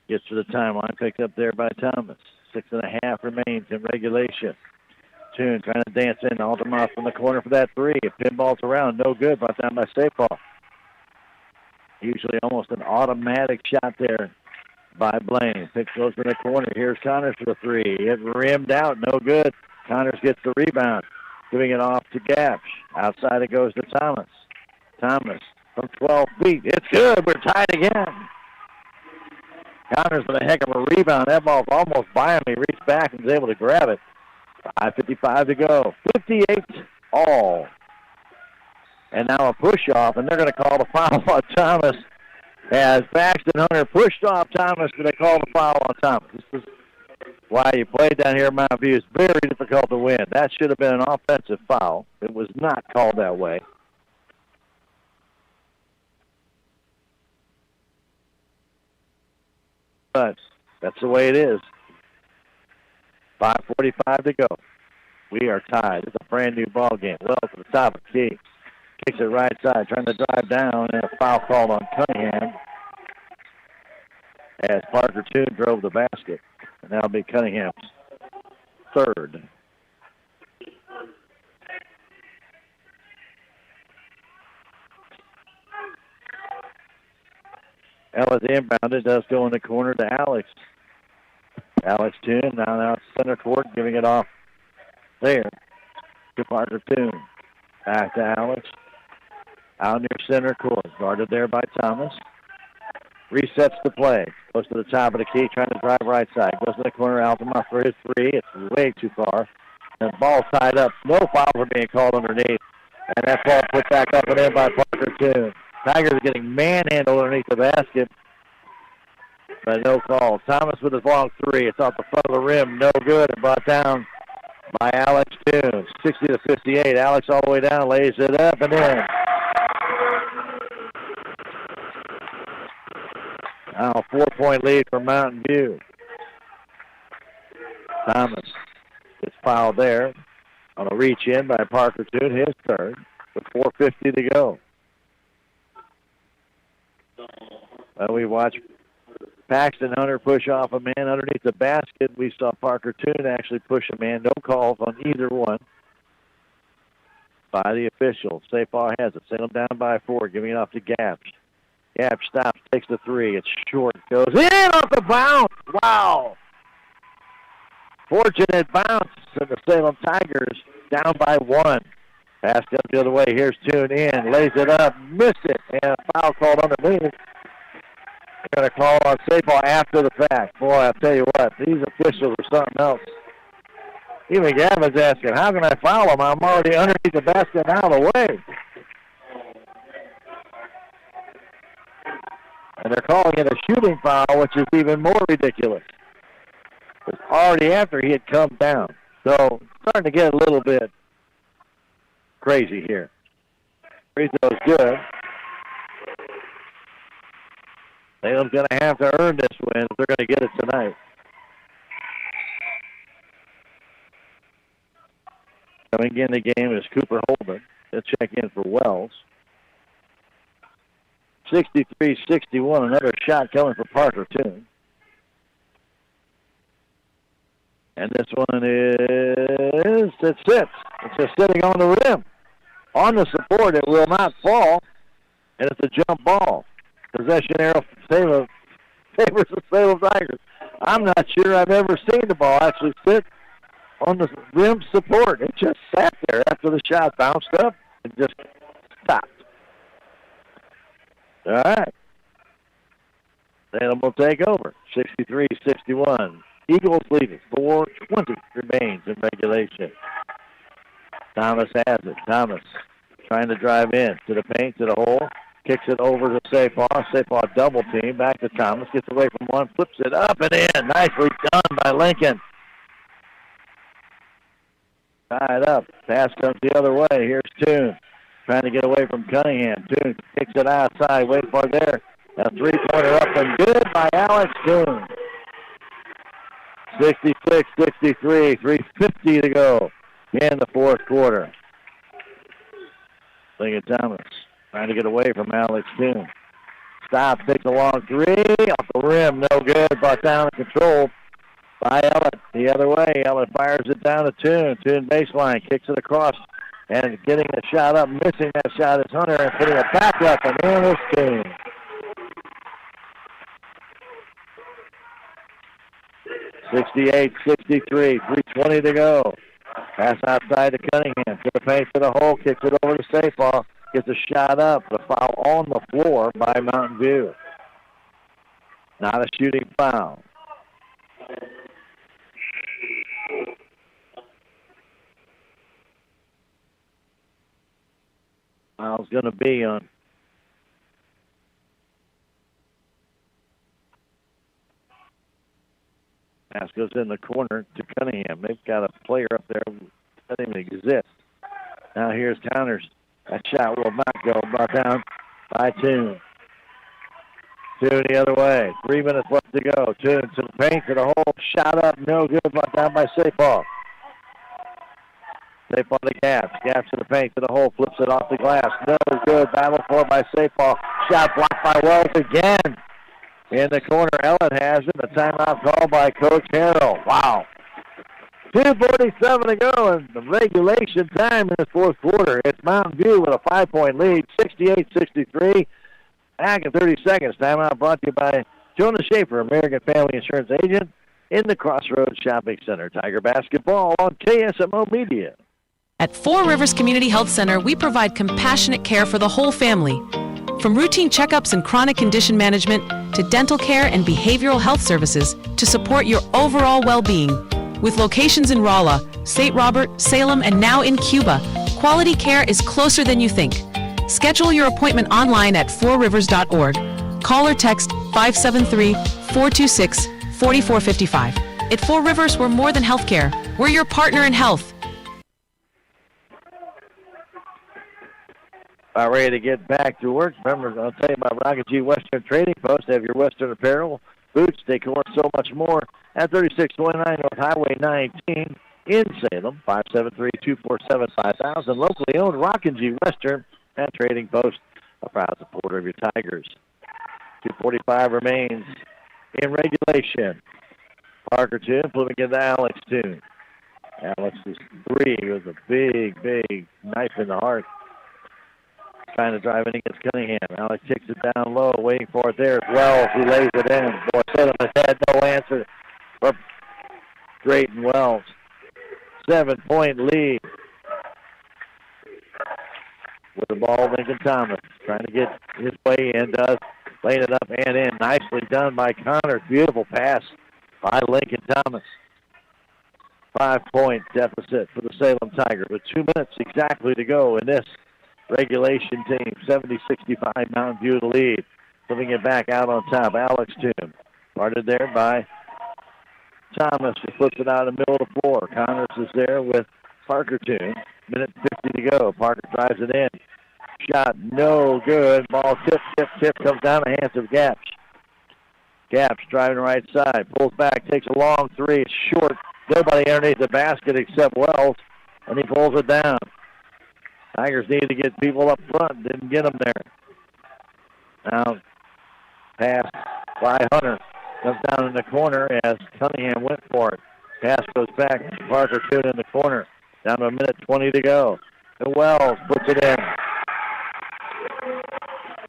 Gets to the timeline, picked up there by Thomas. 6.5 remains in regulation. Toon trying to dance in, Aldermoth from the corner for that three. It pinballs around, no good, brought down by Sapal. Usually almost an automatic shot there by Blaine. Pick goes in the corner. Here's Connors for the three. It rimmed out, no good. Connors gets the rebound. Giving it off to Gapsh. Outside it goes to Thomas. Thomas from 12 feet. It's good. We're tied again. Connors with a heck of a rebound. That ball's almost by him. He reached back and was able to grab it. 5:55 to go. 58 all. And now a push-off, and they're going to call the foul on Thomas. As Baxton Hunter pushed off Thomas, and they call the foul on Thomas. This is why you play down here in Mountain View. It's very difficult to win. That should have been an offensive foul. It was not called that way. But that's the way it is. 5:45 to go. We are tied. It's a brand new ball game. Well to the top of the key. Kicks it right side, trying to drive down, and a foul called on Cunningham as Parker Toon drove the basket. And that'll be Cunningham's third. Ellis inbounded, does go in the corner to Alex. Alex Toon now center court, giving it off there to Parker Toon. Back to Alex. Out near center court, guarded there by Thomas. Resets the play. Goes to the top of the key, trying to drive right side. Goes to the corner, Altamont for his three. It's way too far. And the ball tied up. No foul for being called underneath. And that ball put back up and in by Parker Toon. Tigers are getting manhandled underneath the basket. But no call. Thomas with his long three. It's off the front of the rim. No good. And brought down by Alex Toon. 60-58. Alex all the way down. Lays it up and in. Now a 4-point lead for Mountain View. Thomas gets fouled there on a reach in by Parker Toon, his third, with 4:50 to go. We watch Paxton Hunter push off a man underneath the basket. We saw Parker Toon actually push a man. No calls on either one by the officials. Sapar has it. Salem down by 4, giving it off to Gapsh. Gapsh stops, takes the three. It's short. Goes in off the bounce. Wow. Fortunate bounce. And the Salem Tigers down by 1. Pass up the other way. Here's Toon in. Lays it up. Missed it. And a foul called underneath. They're going to call on Sapar after the fact. Boy, I'll tell you what. These officials are something else. Even Gavin's asking, how can I foul him? I'm already underneath the basket and out of the way. And they're calling it a shooting foul, which is even more ridiculous. It's already after he had come down. So, starting to get a little bit crazy here. Free throw's good. Salem's going to have to earn this win if they're going to get it tonight. Coming in the game is Cooper Holden. He'll check in for Wells. 63-61, another shot coming for Parker Toon. And this one it sits. It's just sitting on the rim. On the support, it will not fall, and it's a jump ball. Possession arrow favors the Salem Tigers. I'm not sure I've ever seen the ball actually sit on the rim support. It just sat there after the shot bounced up and just stopped. All right. Salem will take over. 63-61. Eagles leading. 4:20 remains in regulation. Thomas has it. Thomas trying to drive in to the paint, to the hole. Kicks it over to Sapar. Sapar double team. Back to Thomas. Gets away from one. Flips it up and in. Nicely done by Lincoln. Tied up. Pass comes the other way. Here's Toon. Trying to get away from Cunningham. Toon kicks it outside. Wait for it there. A three-pointer up and good by Alex Toon. 66-63. 3:50 to go in the fourth quarter. Lincoln Thomas trying to get away from Alex Toon. Stop, takes a long three. Off the rim, no good. Brought down and controlled by Ellett. The other way, Ellett fires it down to Toon. Toon baseline, kicks it across. And getting a shot up, missing that shot is Hunter, and putting it back up, and in is Toon. 68-63, 3:20 to go. Pass outside to Cunningham. To the paint to the hole, kicks it over to Safeoff. Gets a shot up. The foul on the floor by Mountain View. Not a shooting foul. Foul's going to be on pass goes in the corner to Cunningham. They've got a player up there who doesn't even exist. Now here's counters. That shot will not go. Brought down by Toon. Toon the other way. 3 minutes left to go. Toon to the paint, to the hole. Shot up, no good. Brought down by Safeoff. Safeoff to Gaps. Gaps to the paint, to the hole. Flips it off the glass. No good. Battle for by Safeoff. Shot blocked by Wells again. In the corner, Ellen has it. A timeout call by Coach Harrell. Wow. 2:47 to go in the regulation time in the fourth quarter. It's Mountain View with a 5-point lead, 68-63. Back in 30 seconds. Timeout brought to you by Jonah Schaefer, American Family Insurance Agent in the Crossroads Shopping Center. Tiger basketball on KSMO Media. At Four Rivers Community Health Center, we provide compassionate care for the whole family. From routine checkups and chronic condition management to dental care and behavioral health services to support your overall well-being. With locations in Rolla, St. Robert, Salem, and now in Cuba, quality care is closer than you think. Schedule your appointment online at fourrivers.org. Call or text 573-426-4455. At Four Rivers, we're more than healthcare. We're your partner in health. About ready to get back to work. Remember, I'll tell you about Rocket G Western Trading Post. They have your Western apparel, boots, decor, so much more at 3629 North Highway 19 in Salem. 573-247-5000. Locally owned Rocket G Western and Trading Post, a proud supporter of your Tigers. 2:45 remains in regulation. Parker Toon flipping it to Alex Toon. Alex's three was a big, big knife in the heart. Trying to drive it against Cunningham. Alex kicks it down low, waiting for it there as well. He lays it in. Boy, Salem has had no answer for Drayton Wells. 7-point lead. With the ball, Lincoln Thomas trying to get his way in. Does laying it up and in. Nicely done by Connor. Beautiful pass by Lincoln Thomas. 5-point deficit for the Salem Tigers with 2 minutes exactly to go in this regulation team. 70-65 Mountain View to lead. Flipping it back out on top. Alex Toon. Guarded there by Thomas. He flips it out in the middle of the floor. Connors is there with Parker Toon. Minute 50 to go. Parker drives it in. Shot no good. Ball tip. Comes down the hands of Gaps. Gaps driving right side. Pulls back. Takes a long three. It's short. Nobody underneath the basket except Wells. And he pulls it down. Tigers need to get people up front. Didn't get them there. Now, pass by Hunter. Comes down in the corner as Cunningham went for it. Pass goes back. Parker Toon in the corner. Down to a minute 20 to go. And Wells puts it in.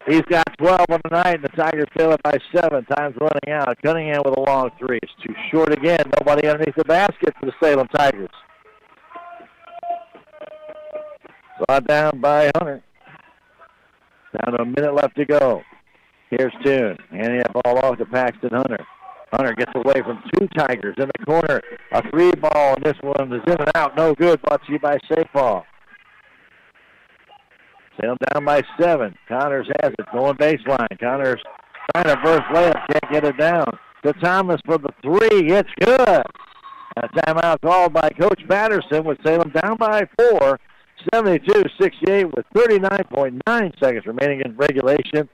He's got 12 on the night, and the Tigers trail it by 7. Time's running out. Cunningham with a long three. It's too short again. Nobody underneath the basket for the Salem Tigers. Brought down by Hunter. Down to a minute left to go. Here's Toon. Handing that ball off to Paxton Hunter. Hunter gets away from two Tigers in the corner. A three ball, and this one is in and out. No good. Brought to you by Safeoff. Salem down by 7. Connors has it. Going baseline. Connors trying to burst layup. Can't get it down. To Thomas for the three. It's good. A timeout called by Coach Patterson with Salem down by 4, 72-68 with 39.9 seconds remaining in regulation.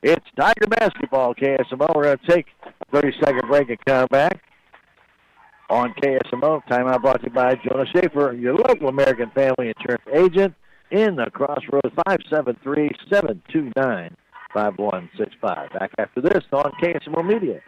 It's Tiger basketball, KSMO. We're going to take a 30-second break and come back on KSMO. Timeout brought to you by Jonah Schaefer, your local American Family Insurance agent in the Crossroads, 573-729-5165. Back after this on KSMO Media.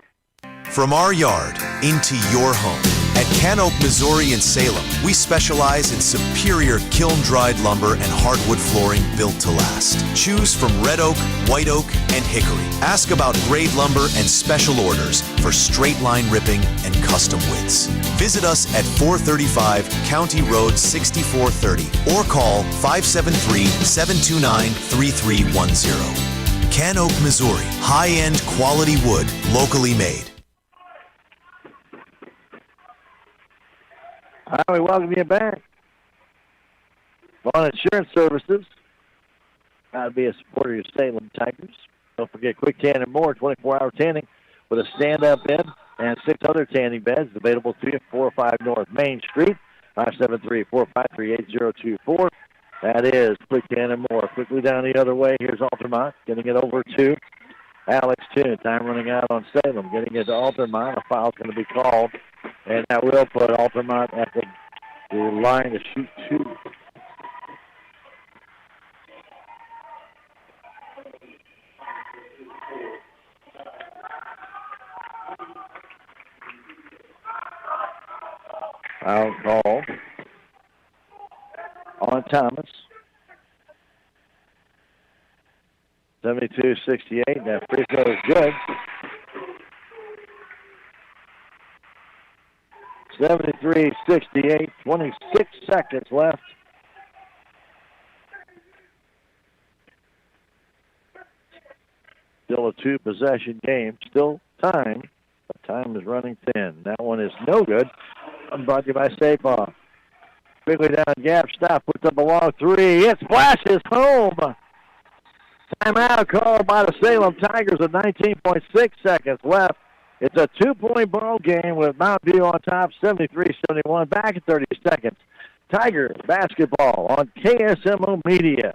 From our yard into your home. At Can Oak, Missouri in Salem, we specialize in superior kiln-dried lumber and hardwood flooring built to last. Choose from red oak, white oak, and hickory. Ask about grade lumber and special orders for straight line ripping and custom widths. Visit us at 435 County Road 6430 or call 573-729-3310. Can Oak, Missouri. High-end quality wood, locally made. All right, we welcome you back. On Insurance Services, got to be a supporter of your Salem Tigers. Don't forget Quick Tan and More, 24-hour tanning with a stand-up bed and 6 other tanning beds available to you, 405 North Main Street, 573-453-8024. That is Quick Tan and More. Quickly down the other way, here's Altamont, getting it over to Alex Toon. Time running out on Salem, getting it to Altamont. A foul's going to be called. And that will put Altamont at the line to shoot 2. Foul call on Thomas. 72-68. That free throw is good. 73-68, 26 seconds left. Still a 2-possession game. Still time, but time is running thin. That one is no good. Brought to you by State Farm. Quickly down, gap stop, puts up a long 3. It splashes home. Timeout called by the Salem Tigers with 19.6 seconds left. It's a 2-point ball game with Mount View on top, 73-71. Back in 30 seconds. Tiger basketball on KSMO Media.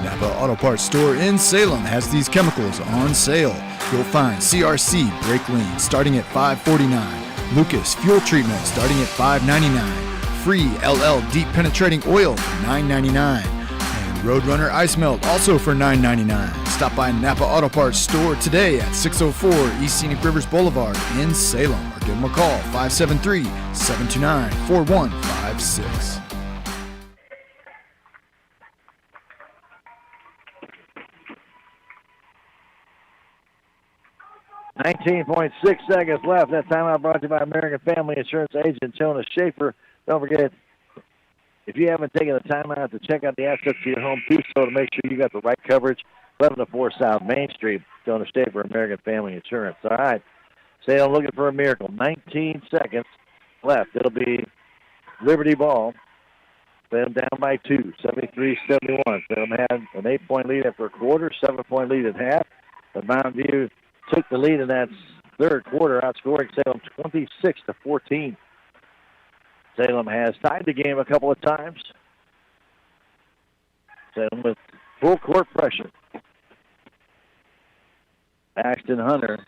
Napa Auto Parts store in Salem has these chemicals on sale. You'll find CRC brake lean starting at $5.49. Lucas fuel treatment starting at $5.99. Free LL deep penetrating oil for $9.99. Roadrunner Ice Melt, also for $9.99. Stop by Napa Auto Parts store today at 604 East Scenic Rivers Boulevard in Salem or give them a call, 573-729-4156. .6 seconds left. That timeout brought to you by American Family Insurance agent Jonah Schaefer. Don't forget, if you haven't taken the time out to check out the assets to your home, do so to make sure you got the right coverage. 1104 South Main Street, Jonah Schaefer, American Family Insurance. All right, Salem looking for a miracle. 19 seconds left. It'll be Liberty ball. Salem down by 2, 73-71. Salem had an 8-point lead after a quarter, 7-point lead at half. But Mountain View took the lead in that third quarter, outscoring Salem 26-14. Salem has tied the game a couple of times. Salem with full court pressure. Axton Hunter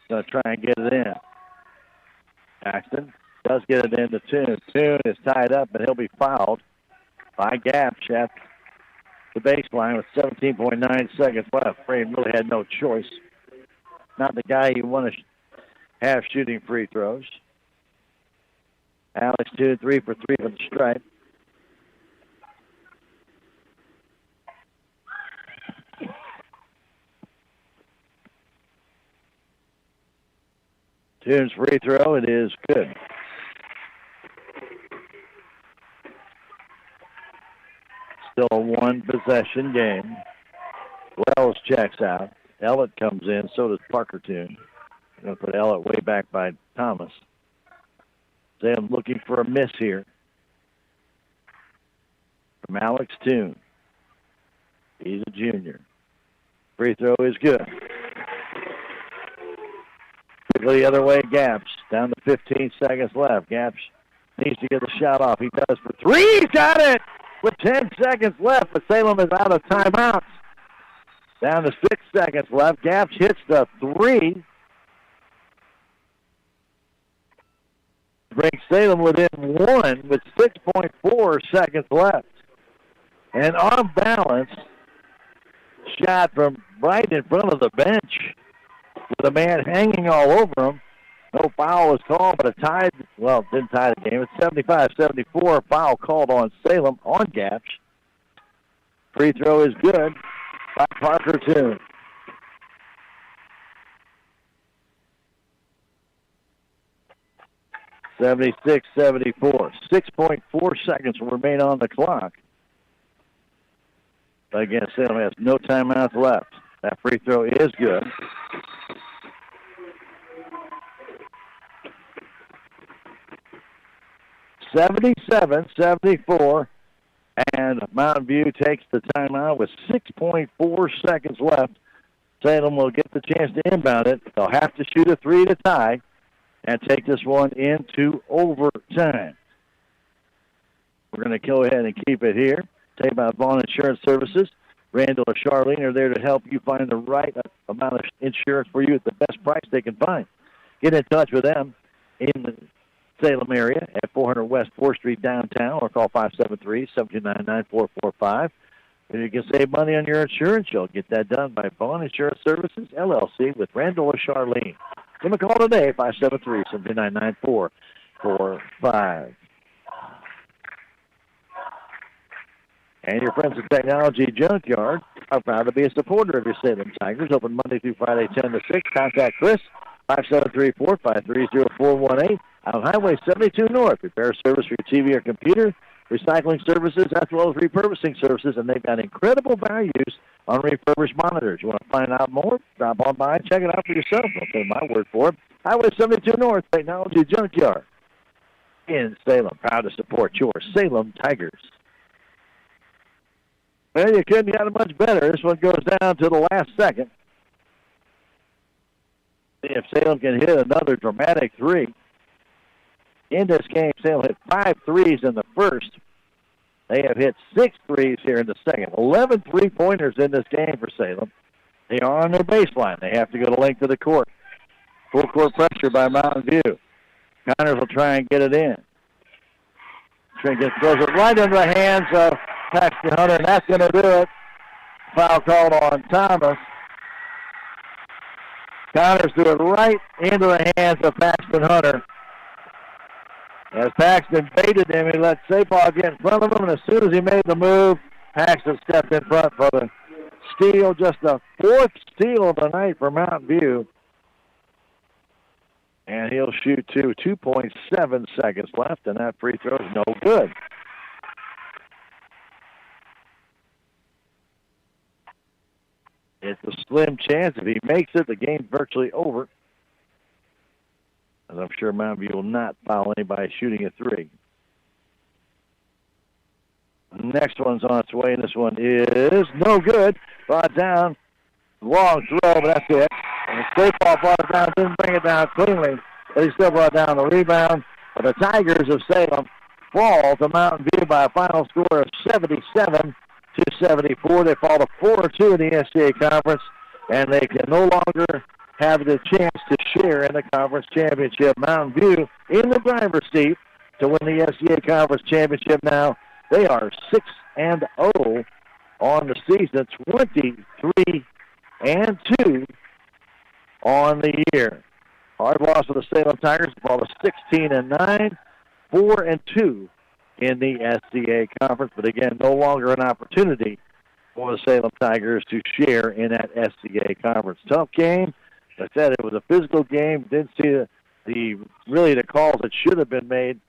going to try and get it in. Axton does get it into Toon. Toon is tied up, but he'll be fouled by Gapsch at the baseline with 17.9 seconds left. Frame really had no choice. Not the guy you want to have shooting free throws. Alex 2, 3 for 3 from the stripe. Toon's free throw, it is good. Still a 1-possession game. Wells checks out. Ellett comes in, so does Parker Toon. Going to put Ellett way back by Thomas. Salem looking for a miss here from Alex Toon. He's a junior. Free throw is good. go the other way. Gaps down to 15 seconds left. Gaps needs to get the shot off. He does for three. He's got it with 10 seconds left, but Salem is out of timeouts. Down to 6 seconds left. Gaps hits the three. Brings Salem within one with 6.4 seconds left. And on balance, shot from right in front of the bench with a man hanging all over him. No foul was called, but didn't tie the game. It's 75-74. Foul called on Salem on Gaps. Free throw is good by Parker Toon. (76-74). 6.4 seconds will remain on the clock. But again, Salem has no timeouts left. That free throw is good. (77-74), and Mountain View takes the timeout with 6.4 seconds left. Salem will get the chance to inbound it. They'll have to shoot a three to tie and take this one into overtime. We're going to go ahead and keep it here. Tell you about Vaughn Insurance Services. Randall or Charlene are there to help you find the right amount of insurance for you at the best price they can find. Get in touch with them in the Salem area at 400 West 4th Street downtown, or call 573-729-9445. If you can save money on your insurance, you'll get that done by Vaughn Insurance Services, LLC, with Randall or Charlene. Give them a call today, 573-729-9445. And your friends at Technology Junkyard are proud to be a supporter of your Salem Tigers. Open Monday through Friday, 10 to 6. Contact Chris, 573-453-0418. Out on Highway 72 North. Repair service for your TV or computer, recycling services, as well as repurposing services. And they've got incredible values on refurbished monitors. You want to find out more? Drop on by and check it out for yourself. Don't take my word for it. Highway 72 North, Technology Junkyard in Salem. Proud to support your Salem Tigers. Well, you couldn't get it much better. This one goes down to the last second. See if Salem can hit another dramatic three. In this game, Salem hit 5 threes in the first. They have hit 6 threes here in the second. 11 three-pointers in this game for Salem. They are on their baseline. They have to go to length of the court. Full court pressure by Mountain View. Connors will try and get it in. Trinket throws it right into the hands of Paxton Hunter, and that's going to do it. Foul called on Thomas. Connors threw it right into the hands of Paxton Hunter. As Paxton baited him, he let Sapal get in front of him, and as soon as he made the move, Paxton stepped in front for the steal. Just the 4th steal of the night for Mountain View. And he'll shoot 2.7 seconds left, and that free throw is no good. It's a slim chance. If he makes it, the game's virtually over. As I'm sure Mountain View will not foul anybody shooting a three. Next one's on its way, and this one is no good. Brought down. Long throw, but that's it. And Staples brought it down, didn't bring it down cleanly, but he still brought down the rebound. But the Tigers of Salem fall to Mountain View by a final score of 77-74. They fall to 4-2 in the SCA Conference, and they can no longer have the chance to share in the conference championship. Mountain View in the driver's seat to win the SCA Conference championship now. They are 6-0 on the season, 23-2 on the year. Hard loss for the Salem Tigers, fall to 16-9, 4-2 in the SCA Conference, but again, no longer an opportunity for the Salem Tigers to share in that SCA Conference. Tough game. As I said, it was a physical game. Didn't see the calls that should have been made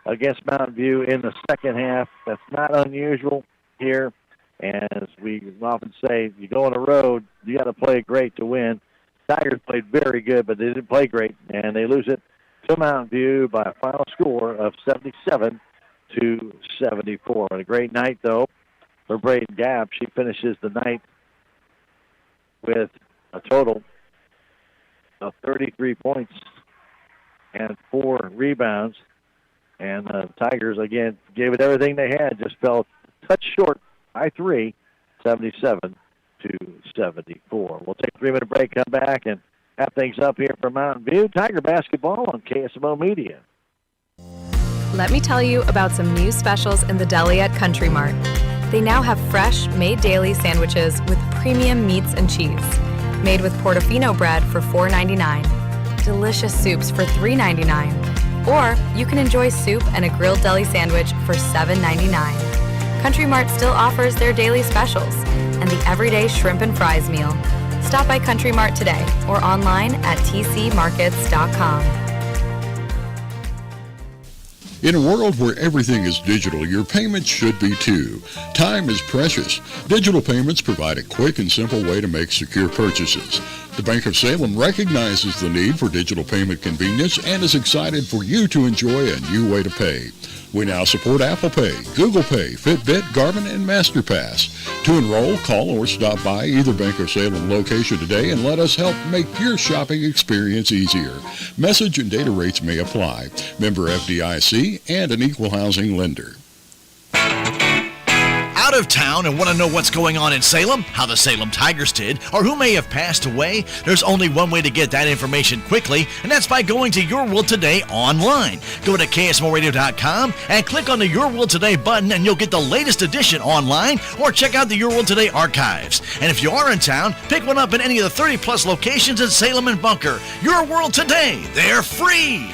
against Mountain View in the second half. That's not unusual here. And as we often say, you go on the road, you got to play great to win. Tigers played very good, but they didn't play great, and they lose it to Mountain View by a final score of 77-74. And a great night, though, for Braden Gapp. She finishes the night with a total 33 points and 4 rebounds. And the Tigers, again, gave it everything they had, just fell a touch short by 3, 77-74. We'll take a 3-minute break, come back, and have things up here for Mountain View. Tiger basketball on KSMO Media. Let me tell you about some new specials in the deli at Country Mart. They now have fresh, made daily sandwiches with premium meats and cheese. Made with Portofino bread for $4.99. Delicious soups for $3.99. Or you can enjoy soup and a grilled deli sandwich for $7.99. Country Mart still offers their daily specials and the everyday shrimp and fries meal. Stop by Country Mart today or online at tcmarkets.com. In a world where everything is digital, your payments should be too. Time is precious. Digital payments provide a quick and simple way to make secure purchases. The Bank of Salem recognizes the need for digital payment convenience and is excited for you to enjoy a new way to pay. We now support Apple Pay, Google Pay, Fitbit, Garmin, and MasterPass. To enroll, call or stop by either Bank of Salem location today and let us help make your shopping experience easier. Message and data rates may apply. Member FDIC and an equal housing lender. Out of town and want to know what's going on in Salem, how the Salem Tigers did, or who may have passed away? There's only one way to get that information quickly, and that's by going to Your World Today online. Go to KSMORadio.com and click on the Your World Today button, and you'll get the latest edition online, or check out the Your World Today archives. And if you are in town, pick one up in any of the 30-plus locations in Salem and Bunker. Your World Today, they're free!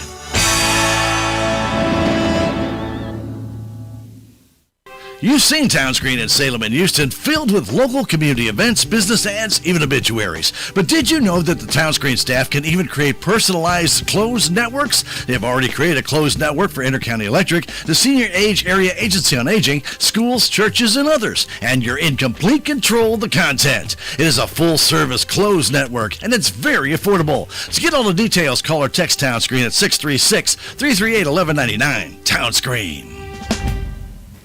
You've seen Town Screen in Salem and Houston filled with local community events, business ads, even obituaries. But did you know that the Town Screen staff can even create personalized closed networks? They've already created a closed network for Intercounty Electric, the Senior Age Area Agency on Aging, schools, churches, and others. And you're in complete control of the content. It is a full-service closed network, and it's very affordable. To get all the details, call or text Town Screen at 636-338-1199. Town Screen.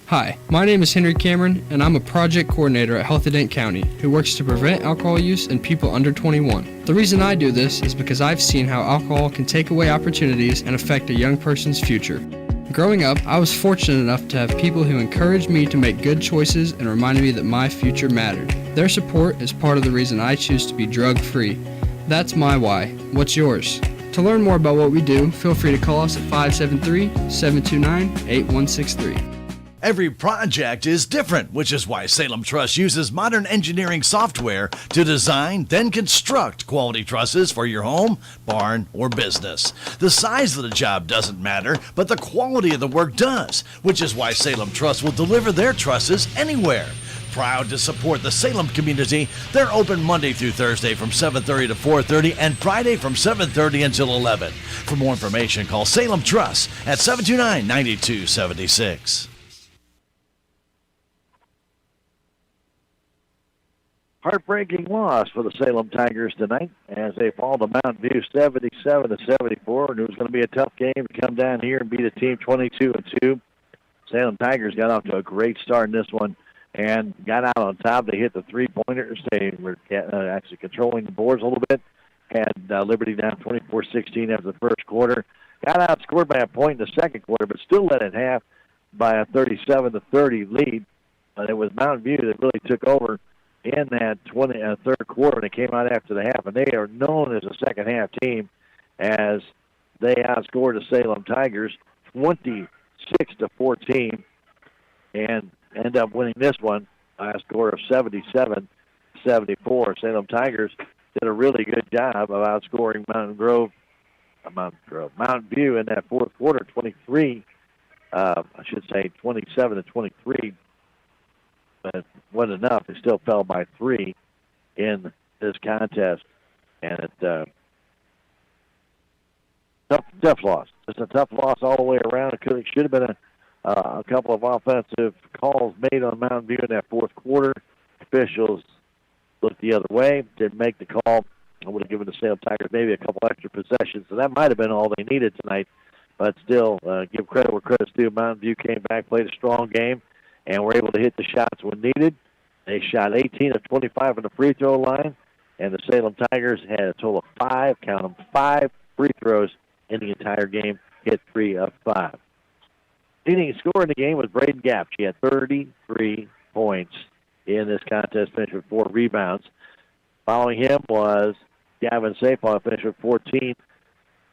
Hi, my name is Henry Cameron, and I'm a project coordinator at Healthy Dent County who works to prevent alcohol use in people under 21. The reason I do this is because I've seen how alcohol can take away opportunities and affect a young person's future. Growing up, I was fortunate enough to have people who encouraged me to make good choices and reminded me that my future mattered. Their support is part of the reason I choose to be drug-free. That's my why. What's yours? To learn more about what we do, feel free to call us at 573-729-8163. Every project is different, which is why Salem Truss uses modern engineering software to design, then construct quality trusses for your home, barn, or business. The size of the job doesn't matter, but the quality of the work does, which is why Salem Truss will deliver their trusses anywhere. Proud to support the Salem community, they're open Monday through Thursday from 7:30 to 4:30 and Friday from 7:30 until 11. For more information, call Salem Truss at 729-9276. Heartbreaking loss for the Salem Tigers tonight as they fall to Mountain View 77-74. And it was going to be a tough game to come down here and beat a team 22-2. Salem Tigers got off to a great start in this one and got out on top. They hit the three-pointers. They were actually controlling the boards a little bit. Had Liberty down 24-16 after the first quarter. Got outscored by a point in the second quarter, but still led at half by a 37-30 lead. But it was Mountain View that really took over in that third quarter, and it came out after the half. And they are known as a second-half team as they outscored the Salem Tigers 26-14 and end up winning this one by a score of 77-74. Salem Tigers did a really good job of outscoring Mountain View in that fourth quarter, 27-23. But it wasn't enough. They still fell by 3 in this contest. And it tough loss. Just a tough loss all the way around. It should have been a couple of offensive calls made on Mountain View in that fourth quarter. Officials looked the other way, didn't make the call. I would have given the Salem Tigers maybe a couple extra possessions. So that might have been all they needed tonight. But still, give credit where credit's due. Mountain View came back, played a strong game, and were able to hit the shots when needed. They shot 18 of 25 on the free throw line And the Salem Tigers had a total of 5, count them, 5 free throws in the entire game, hit 3 of 5. Leading scorer in the game was Braden Gapp. She had 33 points in this contest, finished with 4 rebounds. Following him was Gavin Sapon, finished with 14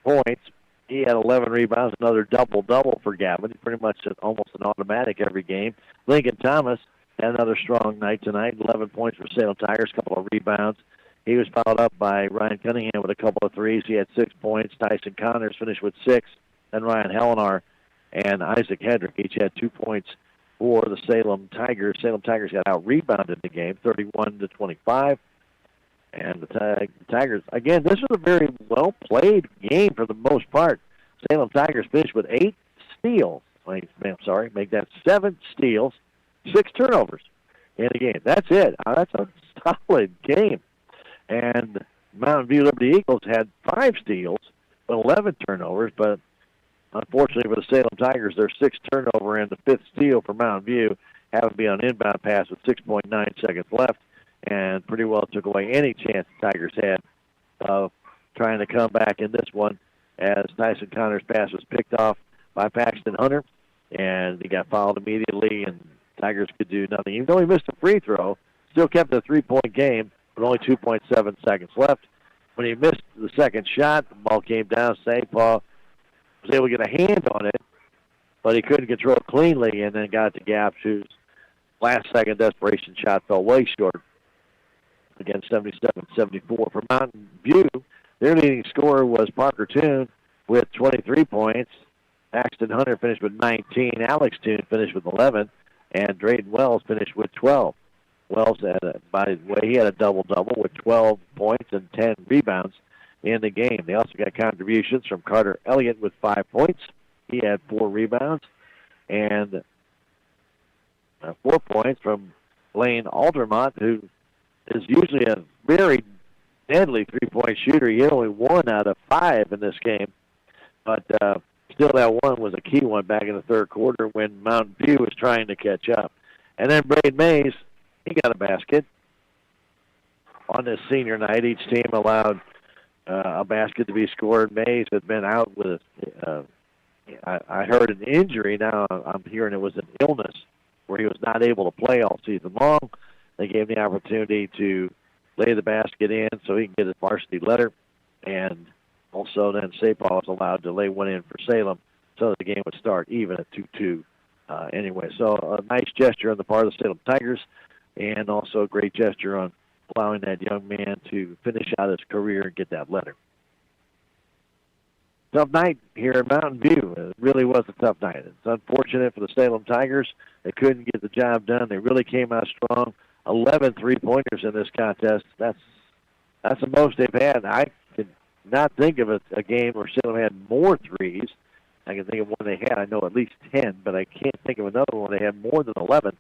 points. He had 11 rebounds, another double-double for Gavin. Pretty much almost an automatic every game. Lincoln Thomas had another strong night tonight, 11 points for Salem Tigers, a couple of rebounds. He was followed up by Ryan Cunningham with a couple of threes. He had 6 points. Tyson Connors finished with 6. Then Ryan Hellenar and Isaac Hedrick each had 2 points for the Salem Tigers. Salem Tigers got out-rebounded in the game, 31-25. And the Tigers, again, this was a very well-played game for the most part. Salem Tigers finished with 8 steals. Make that 7 steals, 6 turnovers in the game. That's it. That's a solid game. And Mountain View Liberty Eagles had 5 steals, but 11 turnovers. But unfortunately for the Salem Tigers, their 6th turnover and the 5th steal for Mountain View happened to be on an inbound pass with 6.9 seconds left, and pretty well took away any chance the Tigers had of trying to come back in this one, as Tyson Connor's pass was picked off by Paxton Hunter, and he got fouled immediately, and Tigers could do nothing. Even though he missed a free throw, still kept a 3-point game with only 2.7 seconds left. When he missed the second shot, the ball came down. St. Paul was able to get a hand on it, but he couldn't control it cleanly, and then got to Gapp, whose last-second desperation shot fell way short. Again, 77-74. For Mountain View, their leading scorer was Parker Toon with 23 points. Paxton Hunter finished with 19. Alex Toon finished with 11. And Drayden Wells finished with 12. Wells, by the way, he had a double-double with 12 points and 10 rebounds in the game. They also got contributions from Carter Elliott with 5 points. He had 4 rebounds. And 4 points from Lane Aldermont, who is usually a very deadly three-point shooter. He had only 1 out of 5 in this game. But still, that one was a key one back in the third quarter when Mountain View was trying to catch up. And then Braden Mays, he got a basket on this senior night. Each team allowed a basket to be scored. Mays had been out with, I heard an injury. Now I'm hearing it was an illness where he was not able to play all season long. They gave him the opportunity to lay the basket in so he can get his varsity letter. And also then St. Paul was allowed to lay one in for Salem so that the game would start even at 2-2 anyway. So a nice gesture on the part of the Salem Tigers, and also a great gesture on allowing that young man to finish out his career and get that letter. Tough night here in Mountain View. It really was a tough night. It's unfortunate for the Salem Tigers. They couldn't get the job done. They really came out strong. 11 three-pointers in this contest. That's the most they've had. I can not think of a game where Salem had more threes. I can think of one they had. I know at least 10, but I can't think of another one they had more than 11.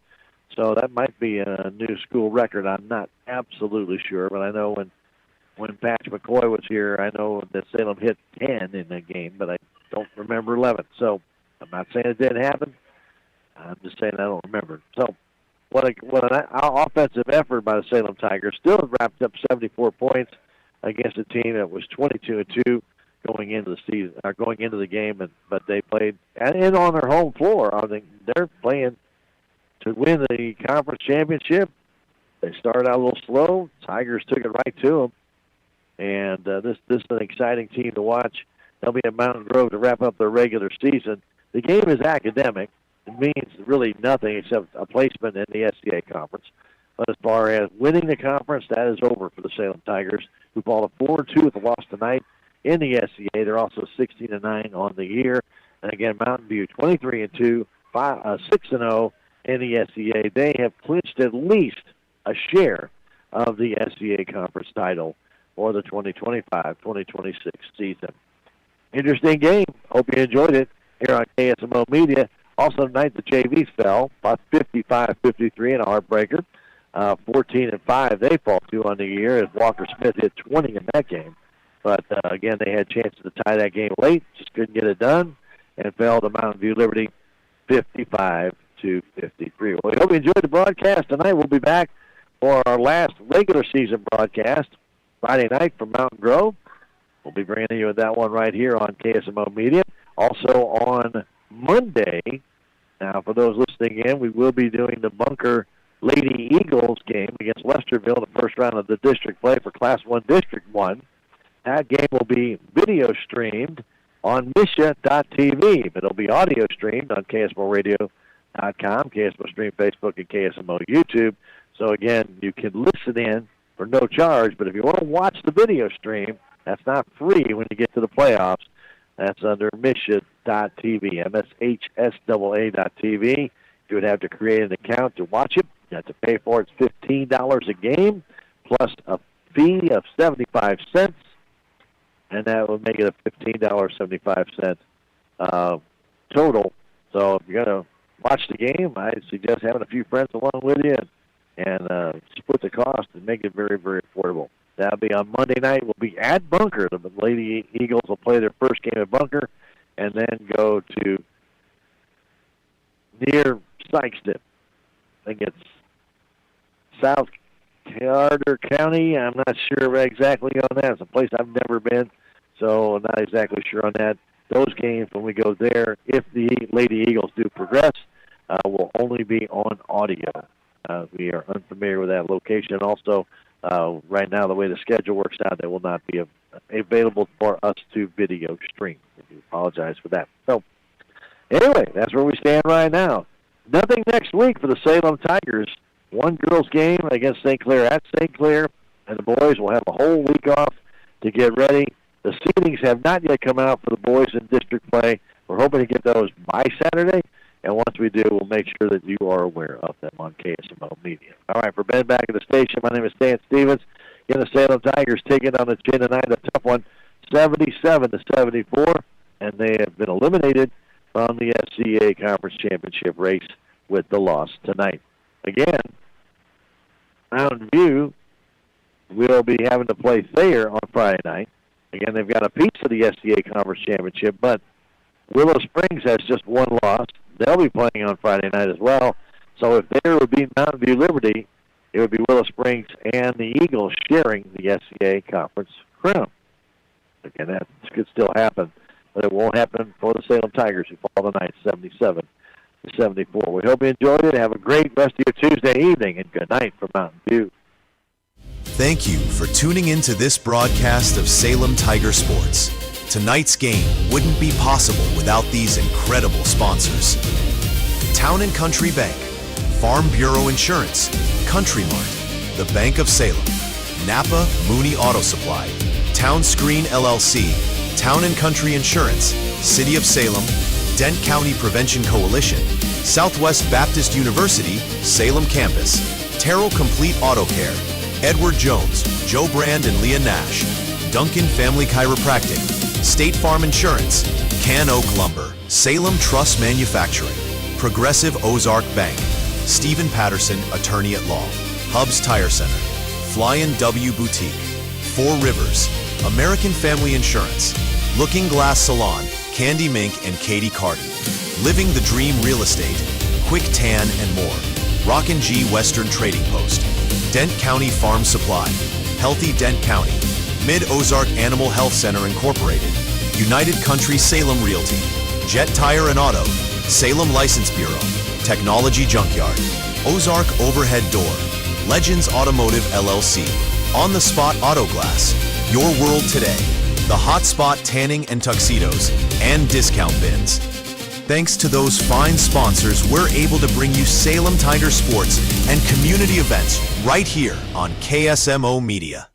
So that might be a new school record. I'm not absolutely sure, but I know when Patch McCoy was here, I know that Salem hit 10 in the game, but I don't remember 11. So I'm not saying it didn't happen. I'm just saying I don't remember. So what an offensive effort by the Salem Tigers. Still wrapped up 74 points against a team that was 22-2 going into the season, or going into the game, but they played and on their home floor. I think they're playing to win the conference championship. They started out a little slow. Tigers took it right to them, and this is an exciting team to watch. They'll be at Mountain Grove to wrap up their regular season. The game is academic. It means really nothing except a placement in the SCA conference. But as far as winning the conference, that is over for the Salem Tigers, who fall to 4-2 with a loss tonight in the SCA. They're also 16-9 on the year. And again, Mountain View 23-2, 6-0 in the SCA. They have clinched at least a share of the SCA conference title for the 2025-2026 season. Interesting game. Hope you enjoyed it here on KSMO Media. Also tonight, the JVs fell about 55-53 in a heartbreaker. 14-5 they fall to on the year as Walker Smith hit 20 in that game. But again, they had chances to tie that game late, just couldn't get it done, and fell to Mountain View Liberty 55-53. Well, we hope you enjoyed the broadcast tonight. We'll be back for our last regular season broadcast Friday night from Mountain Grove. We'll be bringing you that one right here on KSMO Media. Also on Monday, now for those listening in, we will be doing the Bunker Lady Eagles game against Lesterville in the first round of the district play for Class 1 District 1. That game will be video streamed on Misha.tv, but it'll be audio streamed on KSMORadio.com, KSMO Stream Facebook, and KSMO YouTube. So again, you can listen in for no charge, but if you want to watch the video stream, that's not free when you get to the playoffs. That's under Misha.tv, MSHSAA.tv. You would have to create an account to watch it. You have to pay for it. It's $15 a game plus a fee of 75 cents, and that would make it a $15.75 total. So if you're going to watch the game, I suggest having a few friends along with you and split the cost and make it very, very affordable. That'll be on Monday night. We'll be at Bunker. The Lady Eagles will play their first game at Bunker and then go to near Sykeston. I think it's South Carter County. I'm not sure exactly on that. It's a place I've never been, so I'm not exactly sure on that. Those games, when we go there, if the Lady Eagles do progress, will only be on audio. We are unfamiliar with that location. Also, right now, the way the schedule works out, that will not be available for us to video stream. We apologize for that. So, anyway, that's where we stand right now. Nothing next week for the Salem Tigers. One girls game against St. Clair at St. Clair, and the boys will have a whole week off to get ready. The seedings have not yet come out for the boys in district play. We're hoping to get those by Saturday, and once we do, we'll make sure that you are aware of them on KSMO Media. All right, for Ben back at the station, my name is Stan Stevens. Again, the Salem Tigers taking on the chin tonight, a tough one, 77-74, and they have been eliminated from the SCA Conference Championship race with the loss tonight. Again, Mountain View will be having to play Thayer on Friday night. Again, they've got a piece of the SCA Conference Championship, but Willow Springs has just one loss. They'll be playing on Friday night as well. So if Thayer would be Mountain View Liberty, it would be Willow Springs and the Eagles sharing the SCA Conference crown. Again, that could still happen, but it won't happen for the Salem Tigers, who fall tonight 77-74. We hope you enjoyed it. Have a great rest of your Tuesday evening, and good night from Mountain View. Thank you for tuning into this broadcast of Salem Tiger Sports. Tonight's game wouldn't be possible without these incredible sponsors: Town & Country Bank, Farm Bureau Insurance, Country Mart, the Bank of Salem, Napa Mooney Auto Supply, Town Screen LLC, Town & Country Insurance, City of Salem, Dent County Prevention Coalition, Southwest Baptist University, Salem Campus, Terrell Complete Auto Care, Edward Jones, Joe Brand and Leah Nash, Duncan Family Chiropractic, State Farm Insurance, Can Oak Lumber, Salem Truss Manufacturing, Progressive Ozark Bank, Stephen Patterson, Attorney at Law, Hubs Tire Center, Flyin' W Boutique, Four Rivers, American Family Insurance, Looking Glass Salon, Candy Mink and Katie Carty, Living the Dream Real Estate, Quick Tan and more, Rockin' G Western Trading Post, Dent County Farm Supply, Healthy Dent County, Mid-Ozark Animal Health Center Incorporated, United Country Salem Realty, Jet Tire and Auto, Salem License Bureau, Technology Junkyard, Ozark Overhead Door, Legends Automotive LLC, On the Spot Auto Glass, Your World Today, The Hot Spot Tanning and Tuxedos, and Discount Bins. Thanks to those fine sponsors, we're able to bring you Salem Tiger Sports and community events right here on KSMO Media.